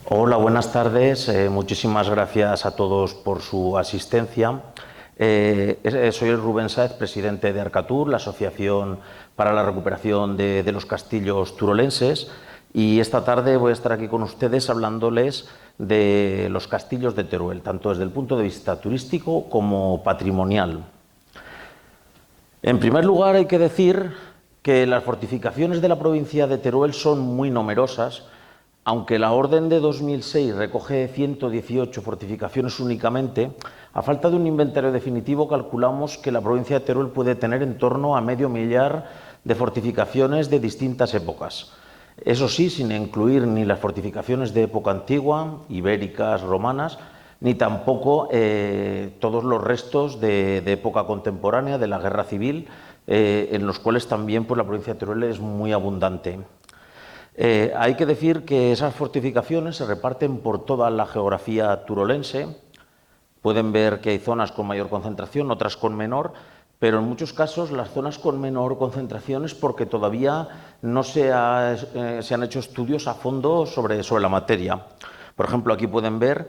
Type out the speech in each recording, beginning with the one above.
Hola, buenas tardes. Muchísimas gracias a todos por su asistencia. Soy Rubén Sáez, presidente de Arcatur, la Asociación para la Recuperación de los Castillos Turolenses, y esta tarde voy a estar aquí con ustedes hablándoles de los castillos de Teruel, tanto desde el punto de vista turístico como patrimonial. En primer lugar, hay que decir que las fortificaciones de la provincia de Teruel son muy numerosas. Aunque la orden de 2006 recoge 118 fortificaciones únicamente, a falta de un inventario definitivo calculamos que la provincia de Teruel puede tener en torno a medio millar de fortificaciones de distintas épocas. Eso sí, sin incluir ni las fortificaciones de época antigua, ibéricas, romanas, ni tampoco todos los restos de época contemporánea, de la guerra civil, en los cuales también pues, la provincia de Teruel es muy abundante. Hay que decir que esas fortificaciones se reparten por toda la geografía turolense. Pueden ver que hay zonas con mayor concentración, otras con menor, pero en muchos casos las zonas con menor concentración es porque todavía no se han hecho estudios a fondo sobre la materia. Por ejemplo, aquí pueden ver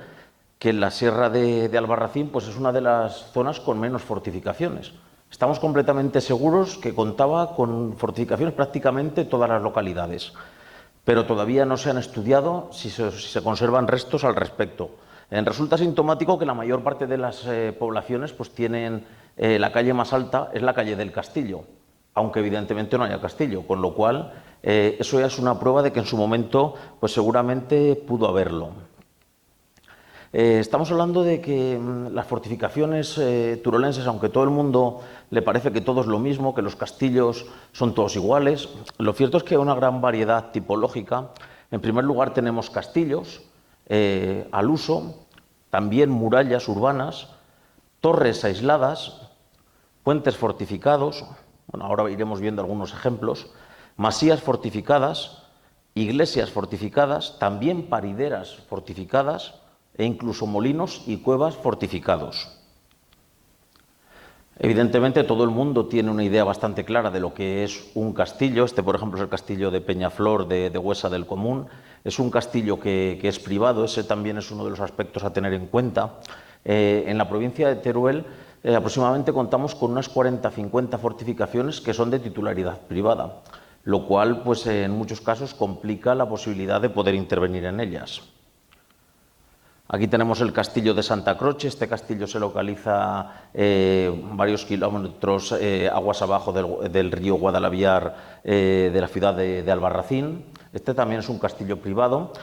que la Sierra de Albarracín pues es una de las zonas con menos fortificaciones. Estamos completamente seguros que contaba con fortificaciones prácticamente todas las localidades, pero todavía no se han estudiado si se conservan restos al respecto. Resulta sintomático que la mayor parte de las poblaciones pues tienen la calle más alta, es la calle del Castillo, aunque evidentemente no haya castillo, con lo cual eso ya es una prueba de que en su momento pues seguramente pudo haberlo. Estamos hablando de que las fortificaciones turolenses, aunque todo el mundo le parece que todo es lo mismo, que los castillos son todos iguales, lo cierto es que hay una gran variedad tipológica. En primer lugar tenemos castillos al uso, también murallas urbanas, torres aisladas, puentes fortificados, bueno, ahora iremos viendo algunos ejemplos, masías fortificadas, iglesias fortificadas, también parideras fortificadas, e incluso molinos y cuevas fortificados. Evidentemente todo el mundo tiene una idea bastante clara de lo que es un castillo. Este, por ejemplo, es el castillo de Peñaflor de Huesa del Común. Es un castillo que es privado, ese también es uno de los aspectos a tener en cuenta. En la provincia de Teruel aproximadamente contamos con unas 40-50 fortificaciones que son de titularidad privada, lo cual pues, en muchos casos complica la posibilidad de poder intervenir en ellas. Aquí tenemos el castillo de Santa Croce. Este castillo se localiza varios kilómetros aguas abajo del río Guadalaviar de la ciudad de Albarracín. Este también es un castillo privado,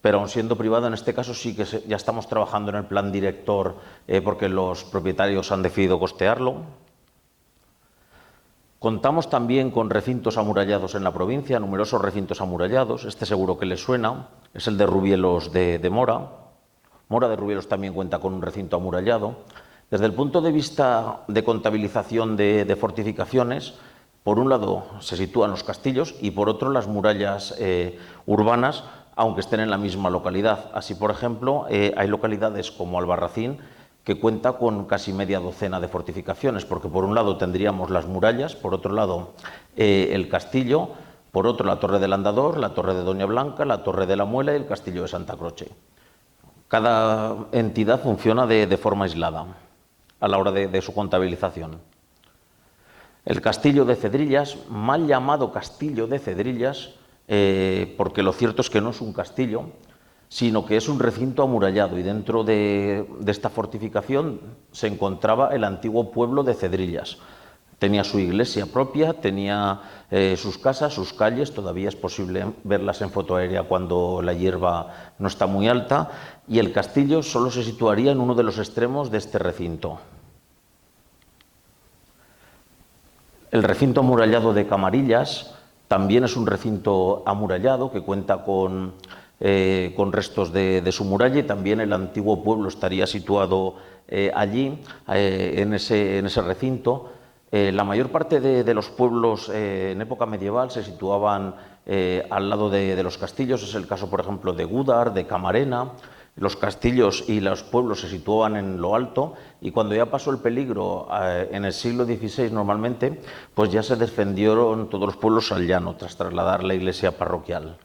pero aun siendo privado en este caso sí que ya estamos trabajando en el plan director porque los propietarios han decidido costearlo. Contamos también con recintos amurallados en la provincia, numerosos recintos amurallados. Este seguro que les suena, es el de Rubielos de Mora. Mora de Rubielos también cuenta con un recinto amurallado. Desde el punto de vista de contabilización de fortificaciones, por un lado se sitúan los castillos y por otro las murallas urbanas, aunque estén en la misma localidad. Así, por ejemplo, hay localidades como Albarracín que cuenta con casi media docena de fortificaciones, porque por un lado tendríamos las murallas, por otro lado el castillo, por otro la Torre del Andador, la Torre de Doña Blanca, la Torre de la Muela y el Castillo de Santa Croce. Cada entidad funciona de forma aislada a la hora de su contabilización. El Castillo de Cedrillas, mal llamado Castillo de Cedrillas, porque lo cierto es que no es un castillo, sino que es un recinto amurallado, y dentro de esta fortificación se encontraba el antiguo pueblo de Cedrillas. Tenía su iglesia propia, tenía sus casas, sus calles, todavía es posible verlas en foto aérea cuando la hierba no está muy alta, y el castillo solo se situaría en uno de los extremos de este recinto. El recinto amurallado de Camarillas también es un recinto amurallado que cuenta con restos de su muralla, y también el antiguo pueblo estaría situado allí, en ese recinto. La mayor parte de los pueblos en época medieval se situaban al lado de los castillos. Es el caso, por ejemplo, de Gúdar, de Camarena. Los castillos y los pueblos se situaban en lo alto, y cuando ya pasó el peligro en el siglo XVI normalmente, pues ya se defendieron todos los pueblos al llano tras trasladar la iglesia parroquial.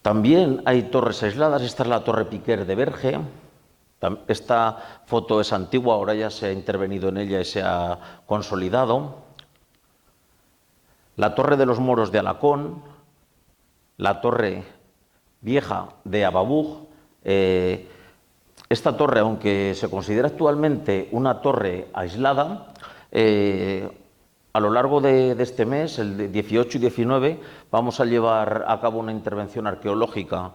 También hay torres aisladas. Esta es la Torre Piquer de Berge. Esta foto es antigua, ahora ya se ha intervenido en ella y se ha consolidado. La Torre de los Moros de Alacón, la Torre Vieja de Ababug. Esta torre, aunque se considera actualmente una torre aislada, a lo largo de este mes, el 18 y 19, vamos a llevar a cabo una intervención arqueológica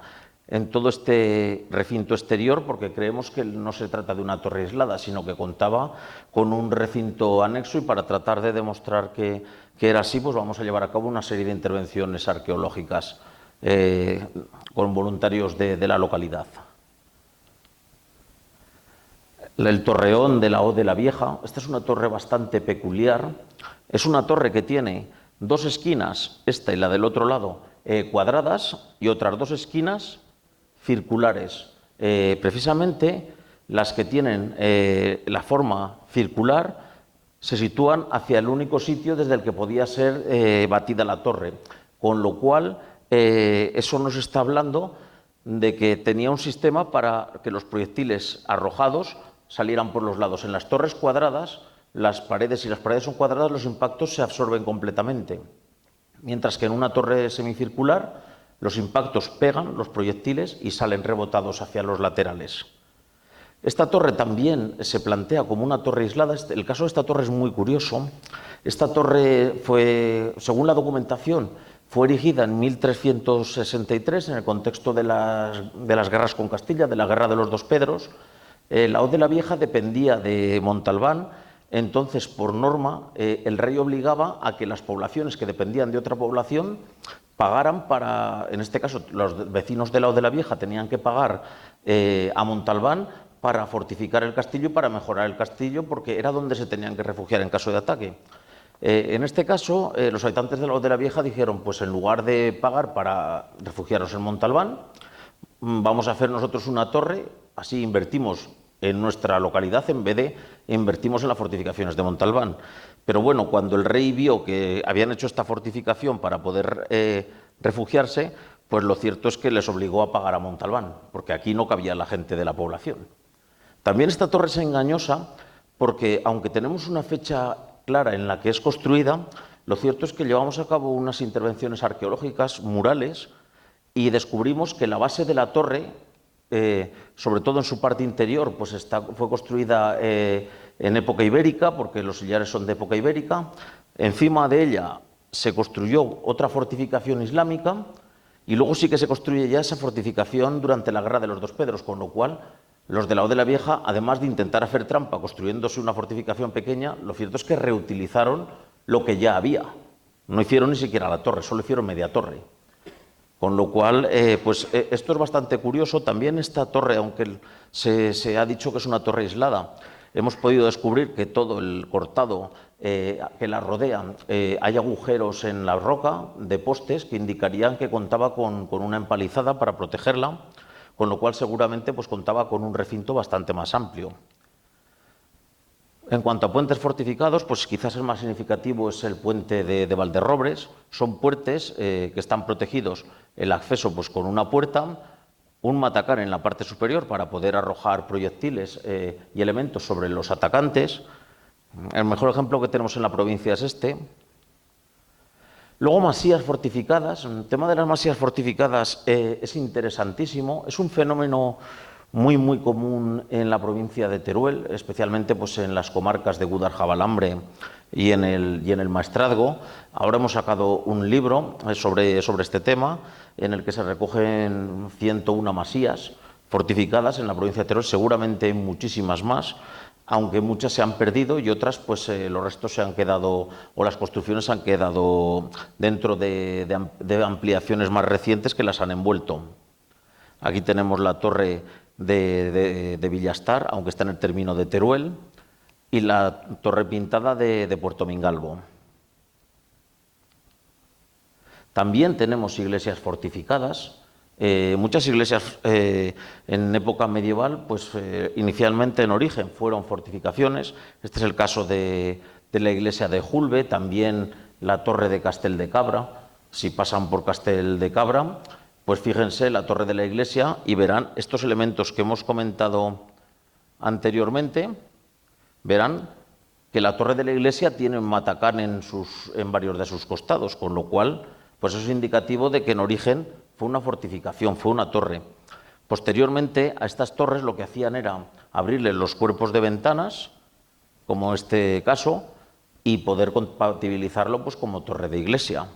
en todo este recinto exterior, porque creemos que no se trata de una torre aislada, sino que contaba con un recinto anexo, y para tratar de demostrar que era así, pues vamos a llevar a cabo una serie de intervenciones arqueológicas con voluntarios de la localidad. El torreón de la O de la Vieja. Esta es una torre bastante peculiar. Es una torre que tiene dos esquinas, esta y la del otro lado, cuadradas, y otras dos esquinas circulares. Precisamente las que tienen la forma circular se sitúan hacia el único sitio desde el que podía ser batida la torre, con lo cual eso nos está hablando de que tenía un sistema para que los proyectiles arrojados salieran por los lados. En las torres cuadradas, las paredes, si las paredes son cuadradas, los impactos se absorben completamente, mientras que en una torre semicircular los impactos pegan los proyectiles y salen rebotados hacia los laterales. Esta torre también se plantea como una torre aislada. El caso de esta torre es muy curioso. Esta torre fue, según la documentación, fue erigida en 1363 en el contexto de las guerras con Castilla, de la Guerra de los Dos Pedros. La O de la Vieja dependía de Montalbán. Entonces, por norma, el rey obligaba a que las poblaciones que dependían de otra población pagaran para, en este caso, los vecinos de la O de la Vieja tenían que pagar a Montalbán para fortificar el castillo y para mejorar el castillo, porque era donde se tenían que refugiar en caso de ataque. En este caso, los habitantes de la O de la Vieja dijeron, pues en lugar de pagar para refugiaros en Montalbán, vamos a hacer nosotros una torre, así invertimos en nuestra localidad en vez de invertimos en las fortificaciones de Montalbán. Pero bueno, cuando el rey vio que habían hecho esta fortificación para poder refugiarse, pues lo cierto es que les obligó a pagar a Montalbán, porque aquí no cabía la gente de la población. También esta torre es engañosa porque, aunque tenemos una fecha clara en la que es construida, lo cierto es que llevamos a cabo unas intervenciones arqueológicas murales y descubrimos que la base de la torre, sobre todo en su parte interior, pues fue construida en época ibérica, porque los sillares son de época ibérica. Encima de ella se construyó otra fortificación islámica y luego sí que se construye ya esa fortificación durante la Guerra de los Dos Pedros, con lo cual los de la O de la Vieja, además de intentar hacer trampa construyéndose una fortificación pequeña, lo cierto es que reutilizaron lo que ya había. No hicieron ni siquiera la torre, solo hicieron media torre. Con lo cual, esto es bastante curioso. También esta torre, aunque se ha dicho que es una torre aislada, hemos podido descubrir que todo el cortado que la rodea, hay agujeros en la roca de postes que indicarían que contaba con una empalizada para protegerla, con lo cual seguramente pues contaba con un recinto bastante más amplio. En cuanto a puentes fortificados, pues quizás el más significativo es el puente de Valderrobres. Son puentes que están protegidos, el acceso pues con una puerta, un matacán en la parte superior para poder arrojar proyectiles y elementos sobre los atacantes. El mejor ejemplo que tenemos en la provincia es este. Luego, masías fortificadas. El tema de las masías fortificadas es interesantísimo. Es un fenómeno muy común en la provincia de Teruel, especialmente pues, en las comarcas de Gúdar-Jabalambre y en el Maestrazgo. Ahora hemos sacado un libro sobre este tema, en el que se recogen 101 masías fortificadas en la provincia de Teruel, seguramente muchísimas más, aunque muchas se han perdido y otras, pues los restos se han quedado, o las construcciones han quedado dentro de ampliaciones más recientes que las han envuelto. Aquí tenemos la torre de Villastar, aunque está en el término de Teruel, y la torre pintada de Puerto Mingalvo. También tenemos iglesias fortificadas. Muchas iglesias en época medieval, pues inicialmente en origen fueron fortificaciones. Este es el caso de la iglesia de Julve, también la torre de Castel de Cabra. Si pasan por Castel de Cabra, Pues fíjense la torre de la iglesia y verán estos elementos que hemos comentado anteriormente, verán que la torre de la iglesia tiene un matacán en varios de sus costados, con lo cual pues eso es indicativo de que en origen fue una fortificación, fue una torre. Posteriormente a estas torres lo que hacían era abrirles los cuerpos de ventanas, como este caso, y poder compatibilizarlo pues como torre de iglesia.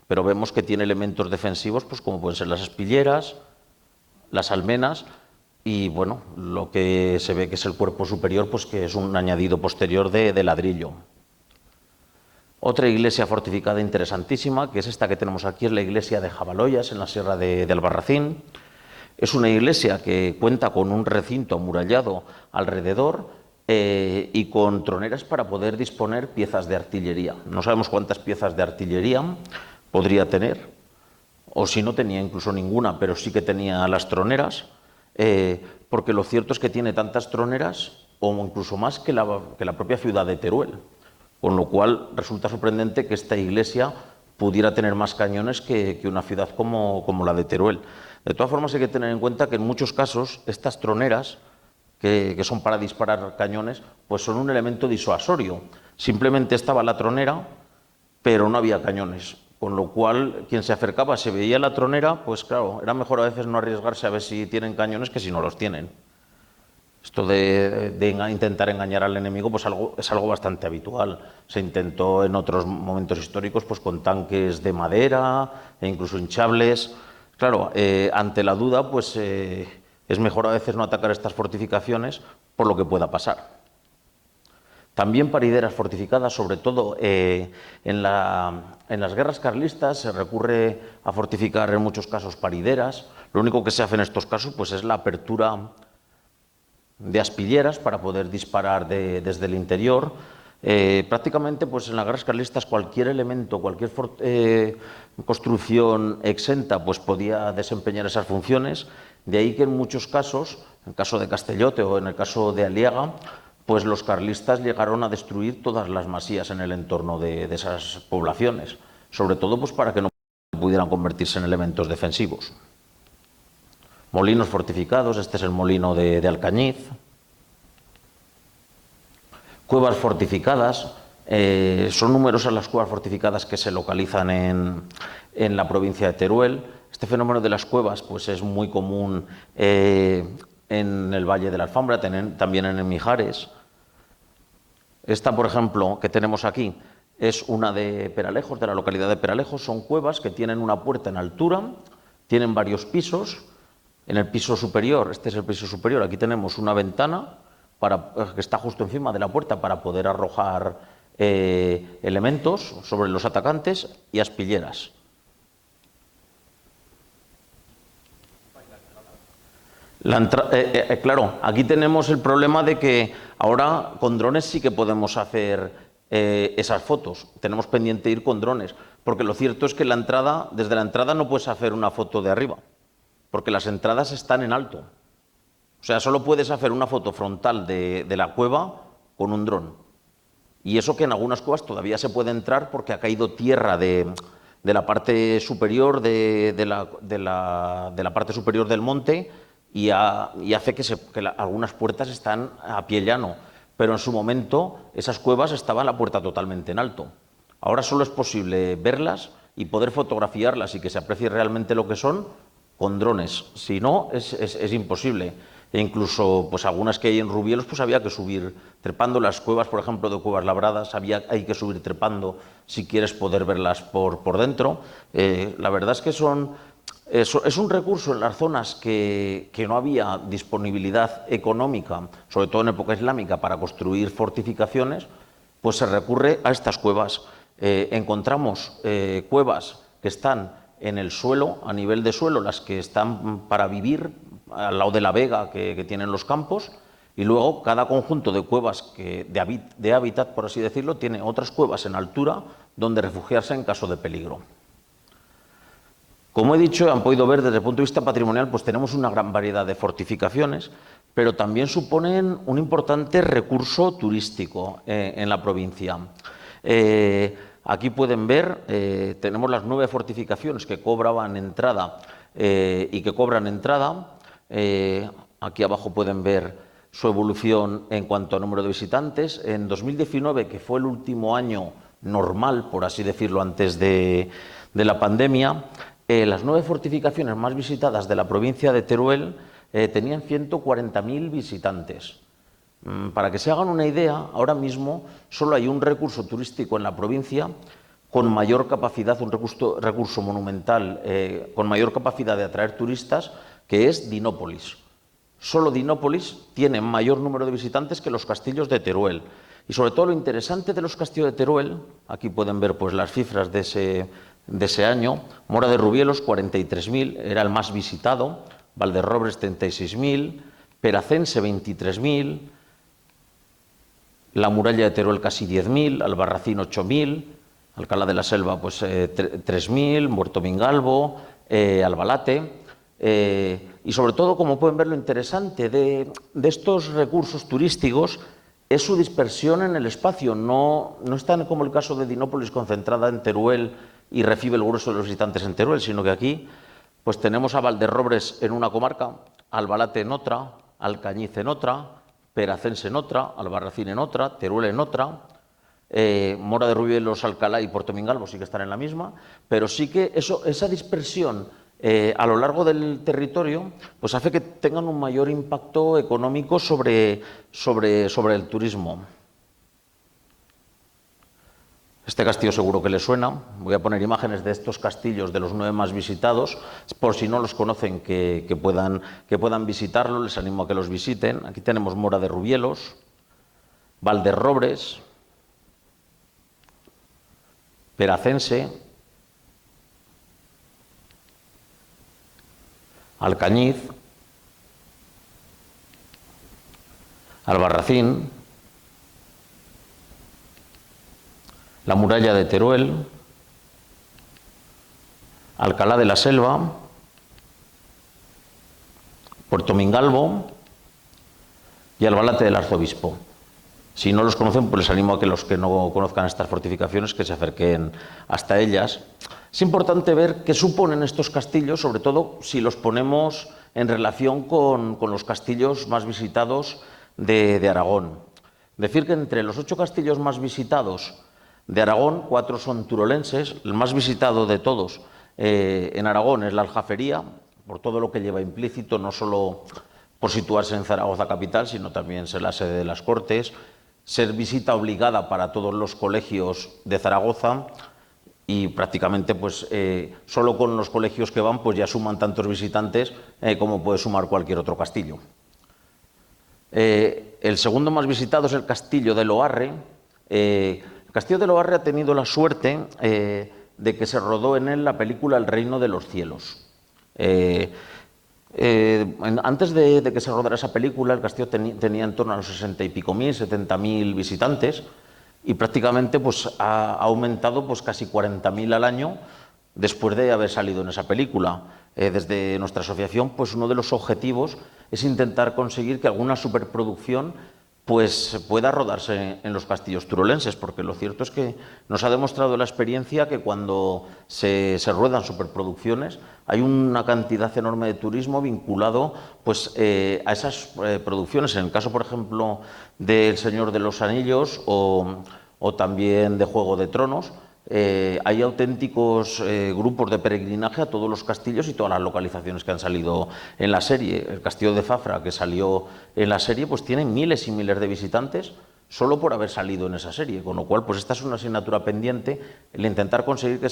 Pero vemos que tiene elementos defensivos pues como pueden ser las espilleras, las almenas y bueno, lo que se ve que es el cuerpo superior pues que es un añadido posterior de ladrillo. Otra iglesia fortificada interesantísima, que es esta que tenemos aquí, es la iglesia de Jabaloyas en la Sierra de Albarracín. Es una iglesia que cuenta con un recinto amurallado alrededor y con troneras para poder disponer piezas de artillería. No sabemos cuántas piezas de artillería podría tener, o si no tenía incluso ninguna, pero sí que tenía las troneras, porque lo cierto es que tiene tantas troneras, o incluso más que la propia ciudad de Teruel, con lo cual resulta sorprendente que esta iglesia pudiera tener más cañones que una ciudad como la de Teruel. De todas formas, hay que tener en cuenta que en muchos casos estas troneras, que son para disparar cañones, pues son un elemento disuasorio. Simplemente estaba la tronera, pero no había cañones, con lo cual quien se acercaba, se veía la tronera, pues claro, era mejor a veces no arriesgarse a ver si tienen cañones que si no los tienen. Esto de intentar engañar al enemigo pues es algo bastante habitual. Se intentó en otros momentos históricos pues con tanques de madera e incluso hinchables. Claro, ante la duda pues es mejor a veces no atacar estas fortificaciones por lo que pueda pasar. También parideras fortificadas, sobre todo en las guerras carlistas se recurre a fortificar en muchos casos parideras. Lo único que se hace en estos casos pues es la apertura de aspilleras para poder disparar desde el interior. Prácticamente pues en las guerras carlistas cualquier elemento, cualquier construcción exenta pues podía desempeñar esas funciones, de ahí que en muchos casos, en el caso de Castellote o en el caso de Aliaga, pues los carlistas llegaron a destruir todas las masías en el entorno de esas poblaciones, sobre todo pues para que no pudieran convertirse en elementos defensivos. Molinos fortificados, este es el molino de Alcañiz. Cuevas fortificadas, son numerosas las cuevas fortificadas que se localizan en la provincia de Teruel. Este fenómeno de las cuevas pues es muy común en el Valle de la Alfambra, también en el Mijares. Esta, por ejemplo, que tenemos aquí, es una de Peralejos, de la localidad de Peralejos. Son cuevas que tienen una puerta en altura, tienen varios pisos. En el piso superior, este es el piso superior, aquí tenemos una ventana que está justo encima de la puerta para poder arrojar elementos sobre los atacantes y aspilleras. Claro, aquí tenemos el problema de que ahora con drones sí que podemos hacer esas fotos. Tenemos pendiente ir con drones, porque lo cierto es que desde la entrada no puedes hacer una foto de arriba, porque las entradas están en alto. O sea, solo puedes hacer una foto frontal de la cueva con un dron. Y eso que en algunas cuevas todavía se puede entrar porque ha caído tierra de la parte superior de la parte superior del monte y hace que algunas puertas están a pie llano. Pero en su momento esas cuevas estaban la puerta totalmente en alto. Ahora solo es posible verlas y poder fotografiarlas y que se aprecie realmente lo que son con drones. Si no, es imposible. E incluso pues algunas que hay en Rubielos pues había que subir trepando. Las cuevas, por ejemplo, de Cuevas Labradas, hay que subir trepando si quieres poder verlas por dentro. La verdad es que es un recurso en las zonas que no había disponibilidad económica, sobre todo en época islámica, para construir fortificaciones, pues se recurre a estas cuevas. Encontramos cuevas que están en el suelo, a nivel de suelo, las que están para vivir, al lado de la vega que tienen los campos, y luego cada conjunto de cuevas de hábitat, por así decirlo, tiene otras cuevas en altura donde refugiarse en caso de peligro. Como he dicho, han podido ver desde el punto de vista patrimonial, pues tenemos una gran variedad de fortificaciones, pero también suponen un importante recurso turístico en la provincia. Aquí pueden ver, tenemos las 9 fortificaciones que cobraban entrada y que cobran entrada. Aquí abajo pueden ver su evolución en cuanto a número de visitantes. En 2019, que fue el último año normal, por así decirlo, antes de la pandemia, las 9 fortificaciones más visitadas de la provincia de Teruel tenían 140.000 visitantes. Para que se hagan una idea, ahora mismo solo hay un recurso turístico en la provincia con mayor capacidad, un recurso monumental con mayor capacidad de atraer turistas, que es Dinópolis. Solo Dinópolis tiene mayor número de visitantes que los castillos de Teruel. Y sobre todo lo interesante de los castillos de Teruel, aquí pueden ver pues las cifras de ese año. Mora de Rubielos, 43.000, era el más visitado. Valderrobres, 36.000. Peracense, 23.000. La muralla de Teruel, casi 10.000. Albarracín, 8.000. Alcalá de la Selva, pues 3.000. Muerto Mingalvo, Albalate. Y sobre todo, como pueden ver, lo interesante de estos recursos turísticos es su dispersión en el espacio. No están como el caso de Dinópolis, concentrada en Teruel y recibe el grueso de los visitantes en Teruel, sino que aquí pues tenemos a Valderrobres en una comarca, Albalate en otra, Alcañiz en otra, Peracense en otra, Albarracín en otra, Teruel en otra. Mora de Rubielos, Alcalá y Puerto Mingalvo sí que están en la misma, pero sí que esa dispersión a lo largo del territorio pues hace que tengan un mayor impacto económico sobre el turismo. Este castillo seguro que les suena. Voy a poner imágenes de estos castillos, de los 9 más visitados, por si no los conocen, que puedan visitarlo. Les animo a que los visiten. Aquí tenemos Mora de Rubielos, Valderrobres, Peracense, Alcañiz, Albarracín, la muralla de Teruel, Alcalá de la Selva, Puerto Mingalvo y Albalate del Arzobispo. Si no los conocen, pues les animo a que los que no conozcan estas fortificaciones que se acerquen hasta ellas. Es importante ver qué suponen estos castillos, sobre todo si los ponemos en relación con los castillos más visitados de Aragón. Decir que entre los 8 castillos más visitados de Aragón, 4 son turolenses. El más visitado de todos en Aragón es la Aljafería, por todo lo que lleva implícito, no solo por situarse en Zaragoza capital, sino también ser la sede de las Cortes, ser visita obligada para todos los colegios de Zaragoza, y prácticamente pues solo con los colegios que van pues ya suman tantos visitantes como puede sumar cualquier otro castillo. El segundo más visitado es el Castillo de Loarre. El Castillo de Loarre ha tenido la suerte de que se rodó en él la película El Reino de los Cielos. Antes de que se rodara esa película, el castillo tenía en torno a los 60 y pico mil, 70.000 visitantes, y prácticamente pues, ha aumentado pues, casi 40.000 al año después de haber salido en esa película. Desde nuestra asociación, pues uno de los objetivos es intentar conseguir que alguna superproducción pues pueda rodarse en los castillos turolenses, porque lo cierto es que nos ha demostrado la experiencia que cuando se ruedan superproducciones hay una cantidad enorme de turismo vinculado pues, a esas producciones. En el caso, por ejemplo, del Señor de los Anillos o también de Juego de Tronos, hay auténticos grupos de peregrinaje a todos los castillos y todas las localizaciones que han salido en la serie. El castillo de Fafra, que salió en la serie, pues tiene miles y miles de visitantes solo por haber salido en esa serie, con lo cual pues esta es una asignatura pendiente, el intentar conseguir que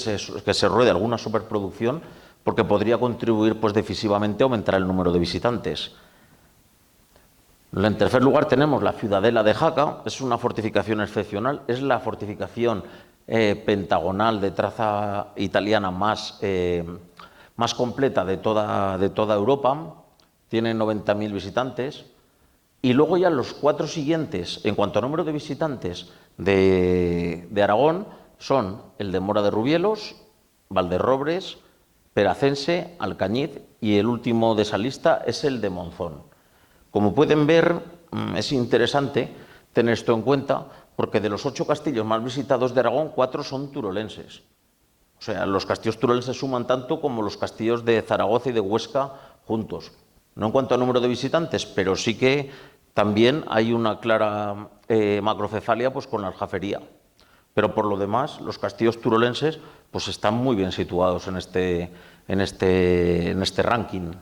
se ruede alguna superproducción, porque podría contribuir pues decisivamente a aumentar el número de visitantes. En tercer lugar tenemos la Ciudadela de Jaca. Es una fortificación excepcional, es la fortificación pentagonal de traza italiana más completa de toda Europa. Tiene 90.000 visitantes. Y luego ya los 4 siguientes, en cuanto a número de visitantes de Aragón, son el de Mora de Rubielos, Valderrobres, Peracense, Alcañiz, y el último de esa lista es el de Monzón. Como pueden ver, es interesante tener esto en cuenta, porque de los 8 castillos más visitados de Aragón, 4 son turolenses. O sea, los castillos turolenses suman tanto como los castillos de Zaragoza y de Huesca juntos. No en cuanto a número de visitantes, pero sí que también hay una clara macrocefalia pues, con la aljafería. Pero por lo demás, los castillos turolenses pues, están muy bien situados en este ranking.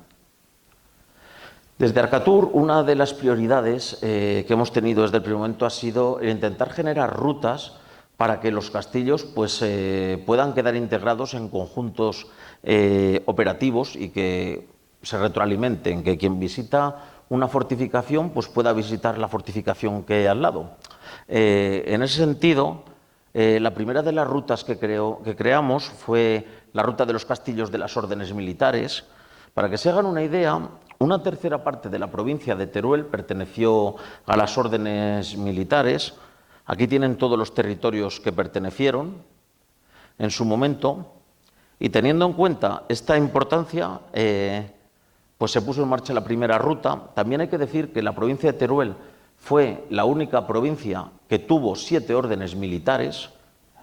Desde Arcatur, una de las prioridades que hemos tenido desde el primer momento ha sido el intentar generar rutas para que los castillos pues, puedan quedar integrados en conjuntos operativos y que se retroalimenten, que quien visita una fortificación pues, pueda visitar la fortificación que hay al lado. En ese sentido, la primera de las rutas que creamos fue la ruta de los castillos de las órdenes militares. Para que se hagan una idea, una tercera parte de la provincia de Teruel perteneció a las órdenes militares. Aquí tienen todos los territorios que pertenecieron en su momento, y teniendo en cuenta esta importancia, pues se puso en marcha la primera ruta. También hay que decir que la provincia de Teruel fue la única provincia que tuvo 7 órdenes militares,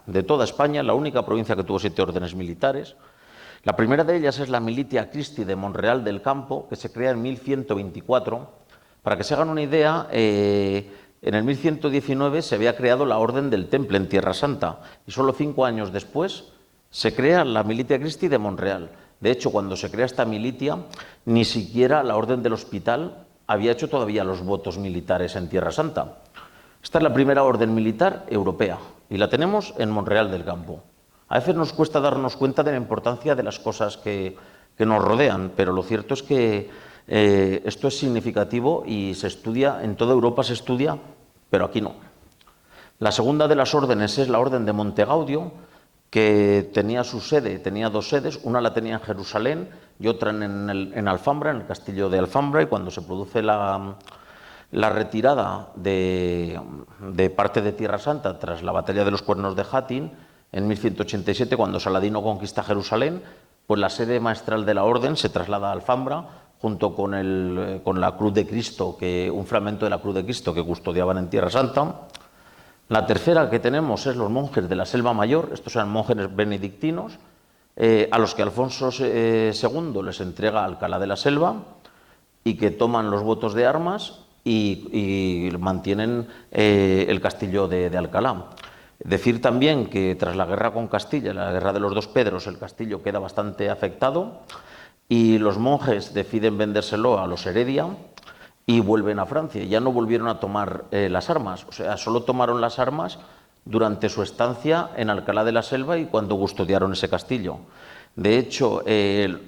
de toda España, la única provincia que tuvo 7 órdenes militares. La primera de ellas es la Militia Christi de Monreal del Campo, que se crea en 1124. Para que se hagan una idea, en el 1119 se había creado la Orden del Temple en Tierra Santa y solo 5 años después se crea la Militia Christi de Monreal. De hecho, cuando se crea esta militia, ni siquiera la Orden del Hospital había hecho todavía los votos militares en Tierra Santa. Esta es la primera orden militar europea y la tenemos en Monreal del Campo. A veces nos cuesta darnos cuenta de la importancia de las cosas que nos rodean, pero lo cierto es que esto es significativo y se estudia, en toda Europa se estudia, pero aquí no. La segunda de las órdenes es la Orden de Montegaudio, que tenía su sede, tenía 2 sedes, una la tenía en Jerusalén y otra en Alfambra, en el castillo de Alfambra, y cuando se produce la retirada de parte de Tierra Santa tras la batalla de los Cuernos de Jatín, en 1187, cuando Saladino conquista Jerusalén, pues la sede maestral de la orden se traslada a Alfambra, junto con la Cruz de Cristo, un fragmento de la Cruz de Cristo que custodiaban en Tierra Santa. La tercera que tenemos es los monjes de la Selva Mayor. Estos eran monjes benedictinos, a los que Alfonso II les entrega Alcalá de la Selva y que toman los votos de armas y mantienen el castillo de Alcalá. Decir también que tras la guerra con Castilla, la guerra de los 2 Pedros, el castillo queda bastante afectado y los monjes deciden vendérselo a los Heredia y vuelven a Francia. Ya no volvieron a tomar las armas, o sea, solo tomaron las armas durante su estancia en Alcalá de la Selva y cuando custodiaron ese castillo. De hecho,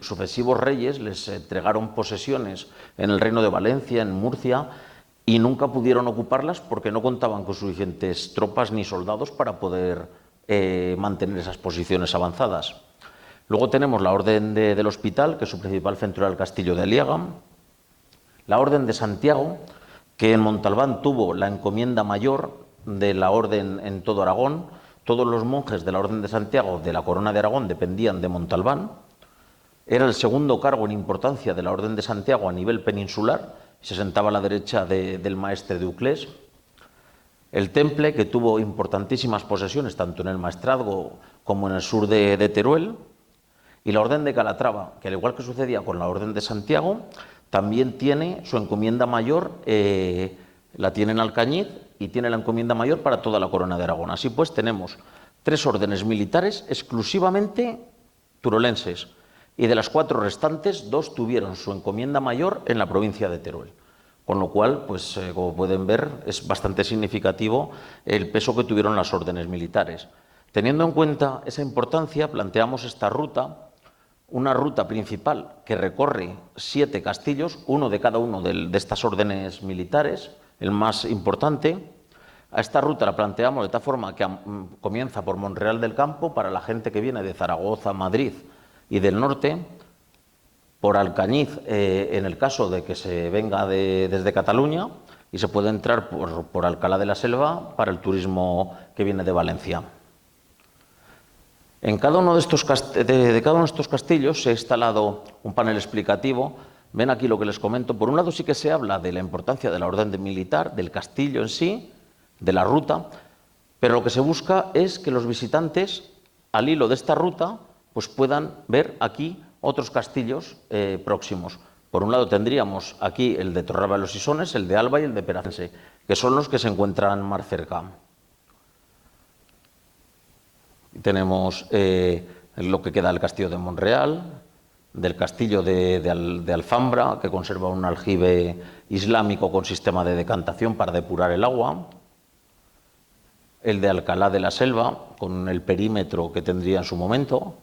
sucesivos reyes les entregaron posesiones en el Reino de Valencia, en Murcia, y nunca pudieron ocuparlas porque no contaban con suficientes tropas ni soldados para poder mantener esas posiciones avanzadas. Luego tenemos la Orden del Hospital, que su principal centro era el castillo de Aliaga. La Orden de Santiago, que en Montalbán tuvo la encomienda mayor de la orden en todo Aragón. Todos los monjes de la Orden de Santiago de la Corona de Aragón dependían de Montalbán. Era el segundo cargo en importancia de la Orden de Santiago a nivel peninsular. Se sentaba a la derecha del maestre de Uclés. El Temple, que tuvo importantísimas posesiones tanto en el Maestrazgo como en el sur de Teruel. Y la Orden de Calatrava, que al igual que sucedía con la Orden de Santiago, también tiene su encomienda mayor, la tiene en Alcañiz y tiene la encomienda mayor para toda la Corona de Aragón. Así pues, tenemos 3 órdenes militares exclusivamente turolenses y de las 4 restantes, 2 tuvieron su encomienda mayor en la provincia de Teruel. Con lo cual, pues, como pueden ver, es bastante significativo el peso que tuvieron las órdenes militares. Teniendo en cuenta esa importancia, planteamos esta ruta, una ruta principal que recorre 7 castillos, uno de cada uno de estas órdenes militares, el más importante. A esta ruta la planteamos de tal forma que comienza por Monreal del Campo para la gente que viene de Zaragoza, Madrid y del norte, por Alcañiz en el caso de que se venga desde Cataluña, y se puede entrar por Alcalá de la Selva para el turismo que viene de Valencia. En cada uno de estos castillos se ha instalado un panel explicativo. Ven aquí lo que les comento. Por un lado sí que se habla de la importancia de la orden militar, del castillo en sí, de la ruta, pero lo que se busca es que los visitantes al hilo de esta ruta, pues puedan ver aquí otros castillos próximos. Por un lado tendríamos aquí el de Torralba de los Isones, el de Alba y el de Peracense, que son los que se encuentran más cerca. Tenemos lo que queda del castillo de Monreal, del castillo de Alfambra, que conserva un aljibe islámico con sistema de decantación para depurar el agua, el de Alcalá de la Selva, con el perímetro que tendría en su momento,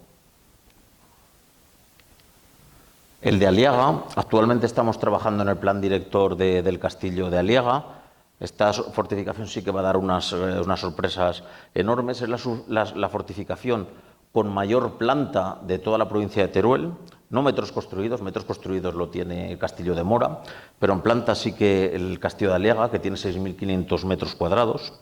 el de Aliaga. Actualmente estamos trabajando en el plan director del castillo de Aliaga. Esta fortificación sí que va a dar unas sorpresas enormes. Es la fortificación con mayor planta de toda la provincia de Teruel, no metros construidos lo tiene el castillo de Mora, pero en planta sí que el castillo de Aliaga, que tiene 6.500 metros cuadrados.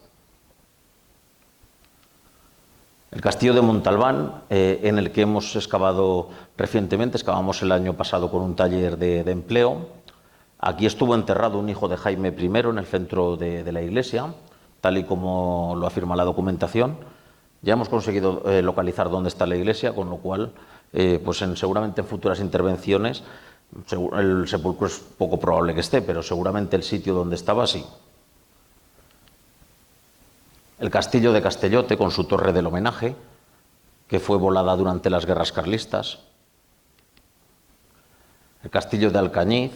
El castillo de Montalbán, en el que hemos excavado recientemente, excavamos el año pasado con un taller de empleo. Aquí estuvo enterrado un hijo de Jaime I en el centro de la iglesia, tal y como lo afirma la documentación. Ya hemos conseguido localizar dónde está la iglesia, con lo cual, pues seguramente en futuras intervenciones, el sepulcro es poco probable que esté, pero seguramente el sitio donde estaba sí. El castillo de Castellote, con su torre del homenaje, que fue volada durante las guerras carlistas. El castillo de Alcañiz.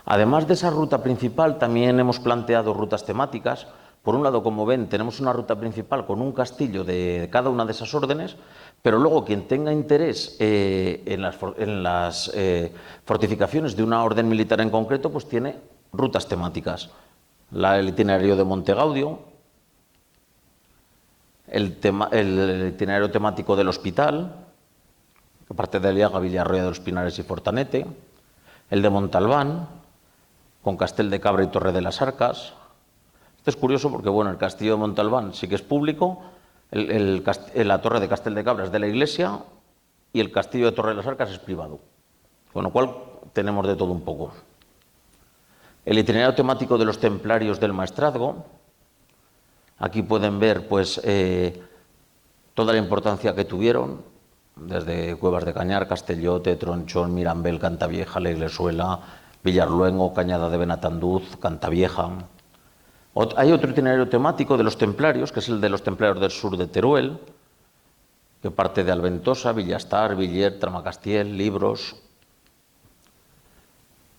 Además de esa ruta principal, también hemos planteado rutas temáticas. Por un lado, como ven, tenemos una ruta principal con un castillo de cada una de esas órdenes, pero luego quien tenga interés en las fortificaciones de una orden militar en concreto, pues tiene rutas temáticas. El itinerario de Montegaudio, el itinerario temático del hospital, que parte de Aliaga, Villarroya de los Pinares y Fortanete, el de Montalbán, con Castel de Cabra y Torre de las Arcas. Esto es curioso porque, bueno, el castillo de Montalbán sí que es público, la torre de Castel de Cabra es de la iglesia y el castillo de Torre de las Arcas es privado, con lo cual tenemos de todo un poco. El itinerario temático de los templarios del maestrazgo. Aquí pueden ver pues toda la importancia que tuvieron, desde Cuevas de Cañar, Castellote, Tronchón, Mirambel, Cantavieja, La Iglesuela, Villarluengo, Cañada de Benatanduz, Cantavieja. Hay otro itinerario temático de los templarios, que es el de los templarios del sur de Teruel, que parte de Alventosa, Villastar, Villiers, Tramacastiel, Libros.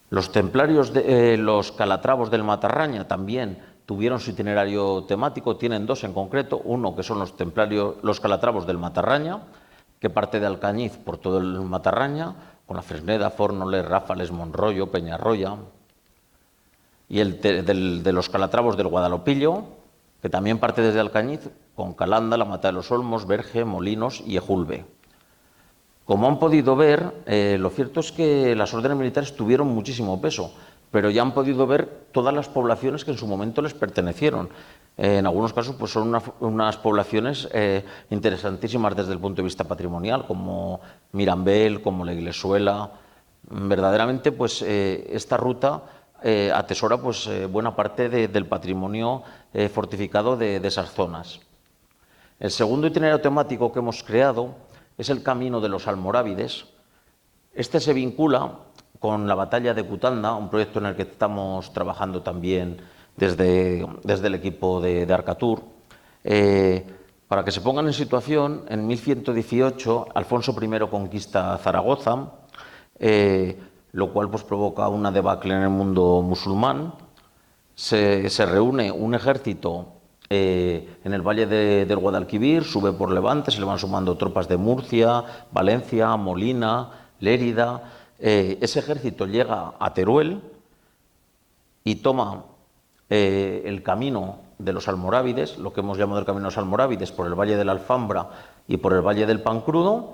Los templarios los calatravos del Matarraña también tuvieron su itinerario temático, tienen dos en concreto, uno que son los calatravos del Matarraña, que parte de Alcañiz por todo el Matarraña, con la Fresneda, Fórnoles, Ráfales, Monroyo, Peñarroya, y el de los calatravos del Guadalopillo, que también parte desde Alcañiz, con Calanda, la Mata de los Olmos, Verge, Molinos y Ejulbe. Como han podido ver, lo cierto es que las órdenes militares tuvieron muchísimo peso, pero ya han podido ver todas las poblaciones que en su momento les pertenecieron. En algunos casos pues son unas poblaciones interesantísimas desde el punto de vista patrimonial, como Mirambel, como La Iglesuela. Verdaderamente pues esta ruta atesora pues buena parte del patrimonio fortificado de esas zonas. El segundo itinerario temático que hemos creado es el Camino de los Almorávides. Este se vincula con la batalla de Cutanda, un proyecto en el que estamos trabajando también desde el equipo de Arcatur. Para que se pongan en situación, en 1118 Alfonso I conquista Zaragoza, lo cual pues provoca una debacle en el mundo musulmán. Se reúne un ejército en el valle del Guadalquivir, sube por Levante, se le van sumando tropas de Murcia, Valencia, Molina, Lérida. Ese ejército llega a Teruel y toma el camino de los Almorávides, lo que hemos llamado el camino de los Almorávides, por el valle de la Alfambra y por el valle del Pancrudo.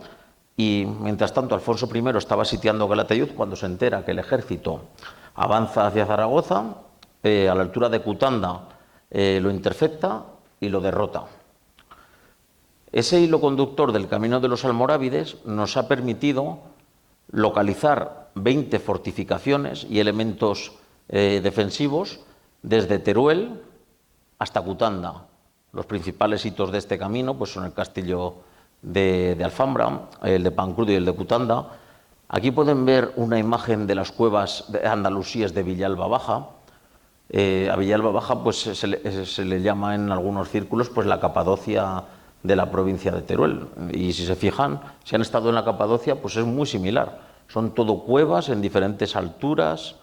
Y mientras tanto Alfonso I estaba sitiando Calatayud cuando se entera que el ejército avanza hacia Zaragoza, a la altura de Cutanda lo intercepta y lo derrota. Ese hilo conductor del camino de los Almorávides nos ha permitido localizar 20 fortificaciones y elementos defensivos desde Teruel hasta Cutanda. Los principales hitos de este camino pues, son el castillo de Alfambra, el de Pancrudo y el de Cutanda. Aquí pueden ver una imagen de las cuevas andalusíes de Villalba Baja. A Villalba Baja pues, se le llama en algunos círculos pues, la Capadocia de la provincia de Teruel. Y si se fijan, si han estado en la Capadocia, pues es muy similar. Son todo cuevas en diferentes alturas.